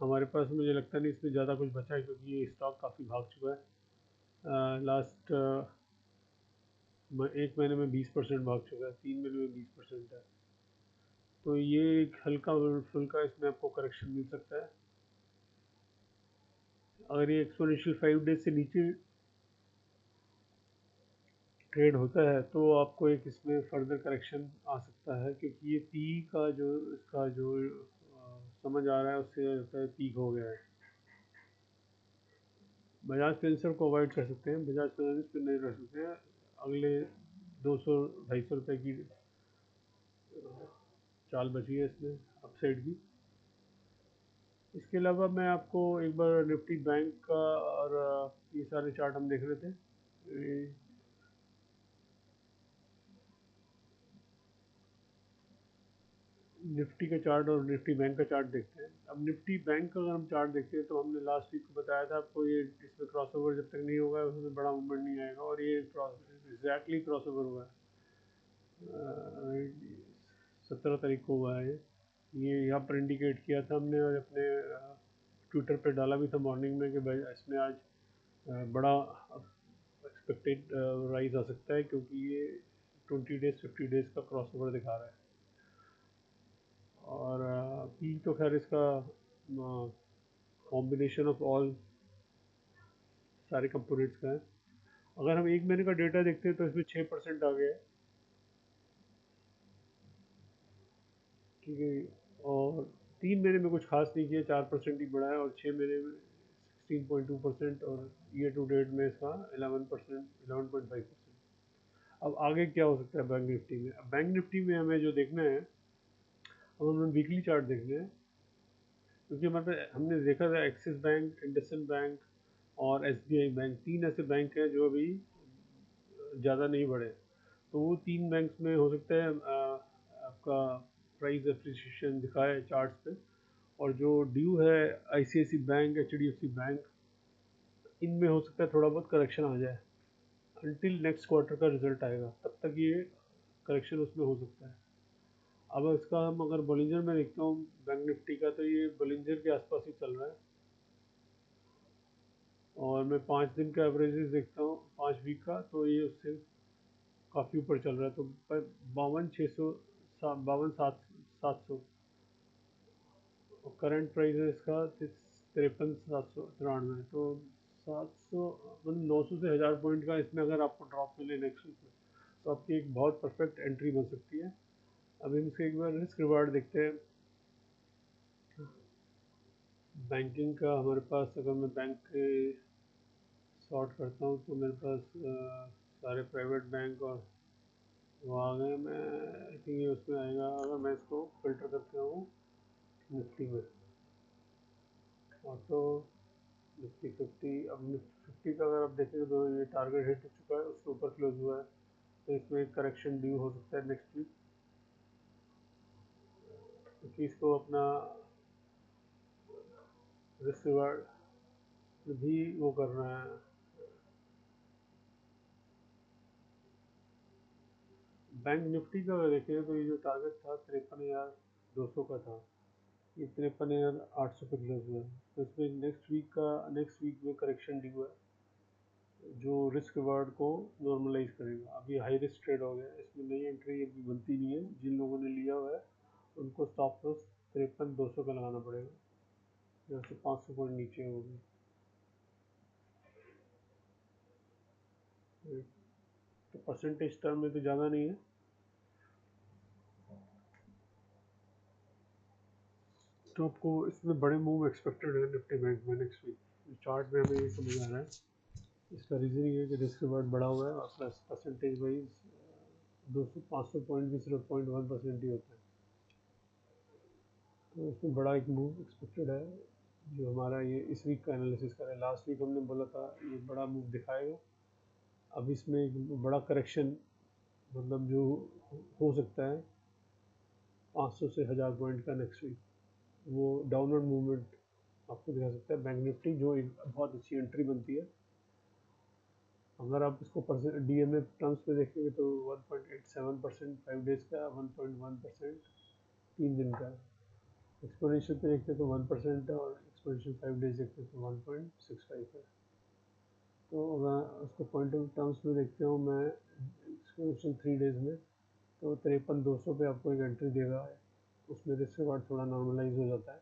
हमारे पास मुझे लगता नहीं इसमें ज़्यादा कुछ बचा है, क्योंकि ये स्टॉक काफ़ी भाग चुका है। लास्ट 1 महीने में 20% भाग चुका है, 3 महीने में 20% है। तो ये एक हल्का फुल्का इसमें आपको करेक्शन मिल सकता है। अगर ये एक्सपोनेंशियल 5 डेज से नीचे ट्रेड होता है तो आपको एक इसमें फर्दर करेक्शन आ सकता है, क्योंकि ये पी का जो इसका जो समझ आ रहा है उससे लगता है पीक हो गया है। बजाज फिंसर को अवॉइड कर सकते हैं, बजाज फाइनेंस पे नहीं रह सकते हैं। अगले 200-250 रुपये की चाल बची है इसमें अपसाइड की। इसके अलावा मैं आपको एक बार निफ्टी बैंक का और ये सारे चार्ट हम देख रहे थे। निफ्टी का चार्ट और निफ्टी बैंक का चार्ट देखते हैं। अब निफ्टी बैंक का अगर हम चार्ट देखते हैं तो हमने लास्ट वीक को बताया था आपको, ये इसमें क्रॉसओवर जब तक नहीं होगा उसमें बड़ा मूवमेंट नहीं आएगा, और ये एग्जैक्टली क्रॉसओवर हुआ है। 17 तारीख को हुआ है ये यहाँ पर इंडिकेट किया था हमने, और अपने ट्विटर पे डाला भी था मॉर्निंग में कि भाई इसमें आज बड़ा एक्सपेक्टेड राइज आ सकता है, क्योंकि ये 20 डेज 50 डेज का क्रॉसओवर दिखा रहा है। और पी तो खैर इसका कॉम्बिनेशन ऑफ ऑल सारे कंपोनेंट्स का है। अगर हम 1 महीने का डेटा देखते हैं तो इसमें 6% आ गया है, ठीक है। और 3 महीने में कुछ खास नहीं किया, 4% ही बढ़ा है, और 6 महीने में 16.2%, और ईयर टू डेट में इसका 11%, 11.5%। अब आगे क्या हो सकता है बैंक निफ्टी में? अब बैंक निफ्टी में हमें जो देखना है, अब हमें वीकली चार्ट देखने हैं, क्योंकि हमारे हमने देखा था एक्सिस बैंक, इंडसइंड बैंक और एसबीआई बैंक, 3 ऐसे बैंक हैं जो अभी ज़्यादा नहीं बढ़े। तो वो 3 बैंक्स में हो सकता है आपका प्राइस एप्रिसिएशन दिखाए चार्ट्स पे। और जो ड्यू है आईसीआईसी बैंक, एचडीएफसी बैंक, इनमें हो सकता है थोड़ा बहुत करेक्शन आ जाए अनटिल नेक्स्ट क्वार्टर का रिजल्ट आएगा, तब तक ये करेक्शन उसमें हो सकता है। अब इसका हम अगर बॉलिंजर में देखता हूँ बैंक निफ्टी का, तो ये बॉलिंजर के आसपास ही चल रहा है। और मैं 5 दिन का एवरेजेस देखता हूँ, 5 वीक का, तो ये उससे काफ़ी ऊपर चल रहा है। तो 52,600, 52,700 और करंट प्राइस है इसका 53,793। तो 700 मतलब 900 से 1000 पॉइंट का इसमें अगर आपको ड्रॉप मिले नेक्स्ट वीक में, तो आपकी एक बहुत परफेक्ट एंट्री बन सकती है। अब हम इसके एक बार रिस्क रिवार्ड देखते हैं। बैंकिंग का हमारे पास, अगर मैं बैंक के शॉर्ट करता हूँ तो मेरे पास सारे प्राइवेट बैंक और वो आ गए। मैं आई थिंक ये उसमें आएगा, अगर मैं इसको फिल्टर करते हूँ निफ्टी में, ऑटो निफ्टी 50। अब निफ्टी 50 का अगर आप देखें तो ये टारगेट हिट हो चुका है, उसके ऊपर क्लोज हुआ है। तो इसमें एक करेक्शन ड्यू हो सकता है नेक्स्ट वीक, क्योंकि इसको अपना रिस्क रिवार्ड भी वो करना है। बैंक निफ्टी का अगर देखें तो ये जो टारगेट था 53,200 का था, ये 53,800 पे क्लोज हुआ है। तो इसमें नेक्स्ट वीक में करेक्शन ड्यू है, जो रिस्क रिवार्ड को नॉर्मलाइज करेगा। अभी हाई रिस्क ट्रेड हो गया, इसमें नई एंट्री अभी बनती नहीं है। जिन लोगों ने लिया हुआ है उनको स्टॉप लॉस 53,200 का लगाना पड़ेगा, यहाँ से 500 पॉइंट नीचे होगी। तो परसेंटेज टर्म में तो ज़्यादा नहीं है, तो आपको इसमें बड़े मूव एक्सपेक्टेड है निफ्टी बैंक में नेक्स्ट वीक। चार्ट में हमें ये समझ आ रहा है, इसका रीज़न ये है कि रिस्क रिवार्ड बढ़ा हुआ है और प्लस परसेंटेज वाइज 200-500 पॉइंट भी सिर्फ 0.1% ही होता है। तो इसमें बड़ा एक मूव एक्सपेक्टेड है जो हमारा ये इस वीक का एनालिसिस कर रहा है। लास्ट वीक हमने बोला था ये बड़ा मूव दिखाएगा, अब इसमें एक बड़ा करेक्शन मतलब जो हो सकता है 500 से 1000 पॉइंट का नेक्स्ट वीक, वो डाउनवर्ड मूवमेंट आपको दिखा सकता है। बैंक निफ्टी जो एक बहुत अच्छी एंट्री बनती है, अगर आप इसको DMA टर्म्स में देखेंगे तो 1.87% 5 डेज का, 1.1% 3 दिन का। एक्सपोनेंशियल पे देखते हैं तो 1% है और एक्सपोनेंशियल 5 डेज देखते हैं तो 1.65 है। तो अगर उसको पॉइंट ऑफ टर्म्स में देखते हूँ मैं एक्सपोनेंशियल 3 डेज में, तो 53,200 पे आपको एक एंट्री देगा, उसमें रिस्क के बाद थोड़ा नॉर्मलाइज हो जाता है।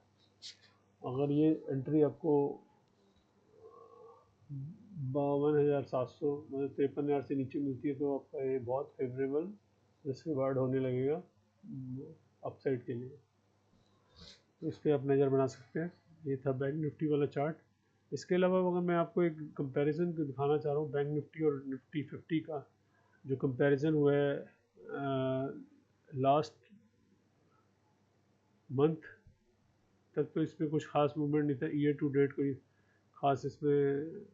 अगर ये एंट्री आपको 52,700 मतलब 53,000 से नीचे मिलती है तो आपका ये बहुत फेवरेबल रिस्क रिवार्ड होने लगेगा अपसाइड के लिए। तो इस पर आप नज़र बना सकते हैं। ये था बैंक निफ्टी वाला चार्ट। इसके अलावा अगर मैं आपको एक कंपैरिजन दिखाना चाह रहा हूँ बैंक निफ्टी और निफ्टी 50 का, जो कंपैरिजन हुआ है लास्ट मंथ तक, तो इसमें कुछ खास मूवमेंट नहीं था। ईयर टू डेट कोई खास इसमें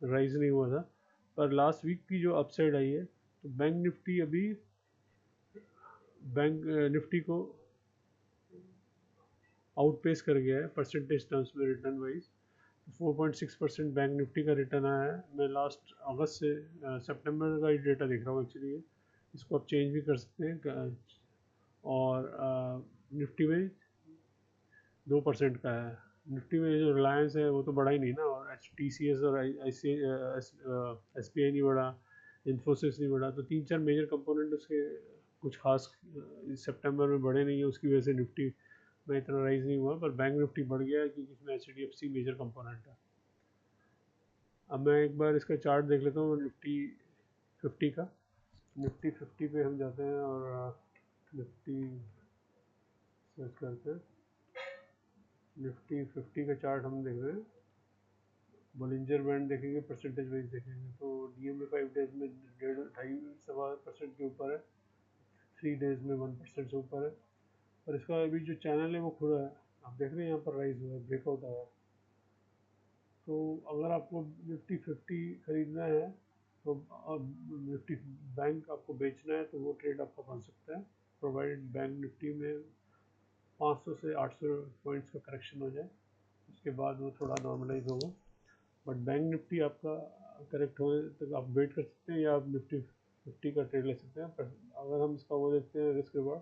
राइज नहीं हुआ था, पर लास्ट वीक की जो अपसाइड आई है तो बैंक निफ्टी अभी बैंक निफ्टी को आउटपेस कर गया है परसेंटेज टर्म्स में रिटर्न वाइज। 4.6% बैंक निफ्टी का रिटर्न आया है। मैं लास्ट अगस्त से सितंबर का ही डेटा देख रहा हूँ एक्चुअली, इसको आप चेंज भी कर सकते हैं। और निफ्टी में 2% का है। निफ्टी में जो रिलायंस है वो तो बढ़ा ही नहीं ना, और TCS और SBI नहीं बढ़ा, इन्फोसिस नहीं बढ़ा। तो 3-4 मेजर कंपोनेंट उसके कुछ खास सितंबर में बढ़े नहीं है, उसकी वजह से निफ्टी में इतना राइज नहीं हुआ। पर बैंक निफ्टी बढ़ गया है क्योंकि इसमें HDFC मेजर कंपोनेंट है। अब मैं एक बार इसका चार्ट देख लेता हूँ निफ्टी 50 का। निफ्टी 50 पे हम जाते हैं और निफ्टी सर्च करते हैं। निफ्टी 50 का चार्ट हम देख रहे हैं, बॉलिंजर बैंड देखेंगे, परसेंटेज वाइज देखेंगे तो DMA 5 डेज में 1.5-2.25% के ऊपर है, 3 डेज में 1% से ऊपर है। और इसका अभी जो चैनल है वो खुला है, आप देख रहे हैं यहाँ पर राइज हुआ है, ब्रेकआउट आया है। तो अगर आपको निफ्टी 50 खरीदना है तो निफ्टी बैंक आपको बेचना है तो वो ट्रेड आपका बन सकता है, प्रोवाइडेड बैंक निफ्टी में 500 से 800 पॉइंट्स का करेक्शन हो जाए, उसके बाद वो थोड़ा नॉर्मलाइज होगा। बट बैंक निफ्टी आपका करेक्ट होने तक आप वेट कर सकते हैं या आप निफ्टी 50 का ट्रेड ले सकते हैं। पर अगर हम इसका वो देखते हैं रिस्क रिवार्ड,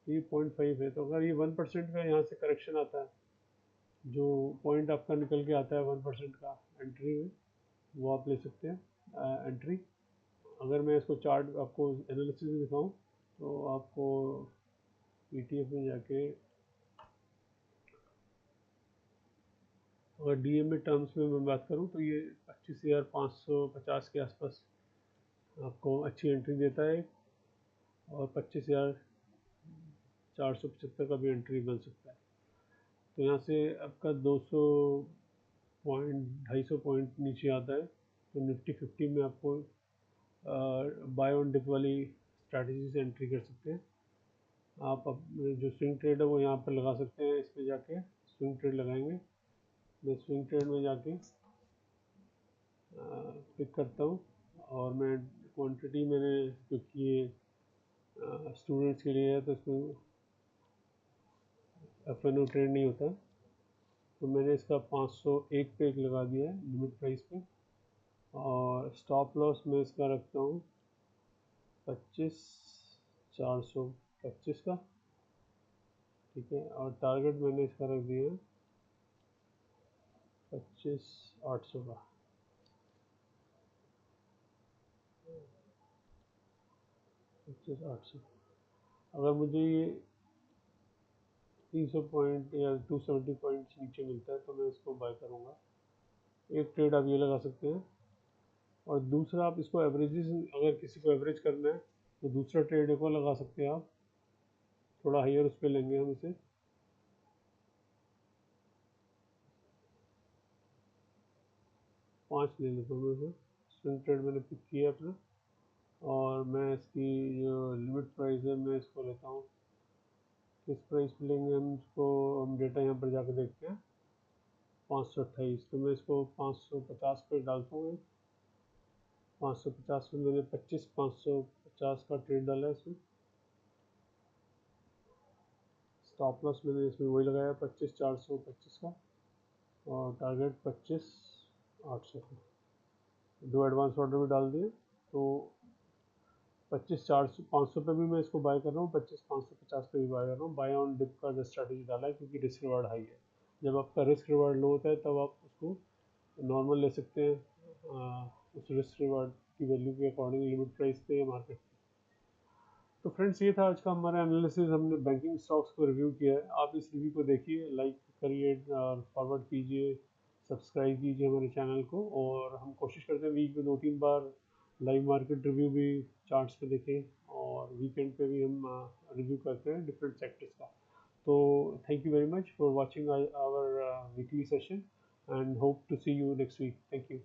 तो ये 0.5 है। तो अगर ये 1% का यहाँ से करेक्शन आता है, जो पॉइंट आपका निकल के आता है 1% का एंट्री में, वो आप ले सकते हैं एंट्री। अगर मैं इसको चार्ट आपको एनालिसिस में दिखाऊं तो आपको ETF में जाके अगर DMA टर्म्स में मैं बात करूं तो ये 25,550 के आसपास आपको अच्छी एंट्री देता है, और 25,475 का भी एंट्री बन सकता है। तो यहाँ से आपका 200 पॉइंट 250 पॉइंट नीचे आता है तो निफ्टी 50 में आपको बाय ऑन डिप वाली स्ट्रैटेजी से एंट्री कर सकते हैं। आप जो स्विंग ट्रेड है वो यहाँ पर लगा सकते हैं, इस पर जाके स्विंग ट्रेड लगाएंगे। मैं स्विंग ट्रेड में जाके पिक करता हूँ, और मैं क्वांटिटी मैंने क्योंकि ये स्टूडेंट्स के लिए है तो इसमें FNO ट्रेड नहीं होता, तो मैंने इसका 501 पे एक लगा दिया है लिमिट प्राइस पे, और स्टॉप लॉस मैं इसका रखता हूँ 25,425 का, ठीक है। और टारगेट मैंने इसका रख दिया है 25,800 का, 25,800। अगर मुझे ये 300 पॉइंट या 270 पॉइंट्स नीचे मिलता है तो मैं इसको बाय करूँगा। एक ट्रेड आप ये लगा सकते हैं, और दूसरा आप इसको एवरेजेस, अगर किसी को एवरेज करना है तो दूसरा ट्रेड एक और लगा सकते हैं आप, थोड़ा हाइयर उस पर लेंगे हम इसे, 5 ले लेता हूँ मैं। स्विंग ट्रेड मैंने पिक किया अपना, और मैं इसकी जो लिमिट प्राइस है मैं इसको लेता हूँ। किस प्राइस पे लेंगे हम इसको, हम डेटा यहाँ पर जाकर देखते हैं। 528, तो मैं इसको 550 पे डालता हूँ। 550 में मैंने 550 का ट्रेड डाला है इसमें। स्टॉप लॉस मैंने इसमें वही लगाया 25,425 का, और टारगेट 25,800 का। दो एडवांस ऑर्डर भी डाल दिए, तो 25,400 पे भी मैं इसको बाय कर रहा हूँ, 25,550 पे भी बाय कर रहा हूँ। बाय ऑन डिप का जो स्ट्रैटेजी डाला है, क्योंकि रिस्क रिवार्ड हाई है। जब आपका रिस्क रिवार्ड लो होता है तब आप उसको नॉर्मल ले सकते हैं, उस रिस्क रिवार्ड की वैल्यू के अकॉर्डिंग, लिमिट प्राइस पे या मार्केट। तो फ्रेंड्स, ये था आज का हमारा एनालिसिस। हमने बैंकिंग स्टॉक्स को रिव्यू किया है। आप इस रिव्यू को देखिए, लाइक करिए और फॉरवर्ड कीजिए, सब्सक्राइब कीजिए हमारे चैनल को। और हम कोशिश करते हैं वीक में 2-3 बार लाइव मार्केट रिव्यू भी चार्ट्स पे देखें, और वीकेंड पे भी हम रिव्यू करते हैं डिफरेंट सेक्टर्स का। तो thank you very much for watching our weekly session, and hope to see you next week. Thank you.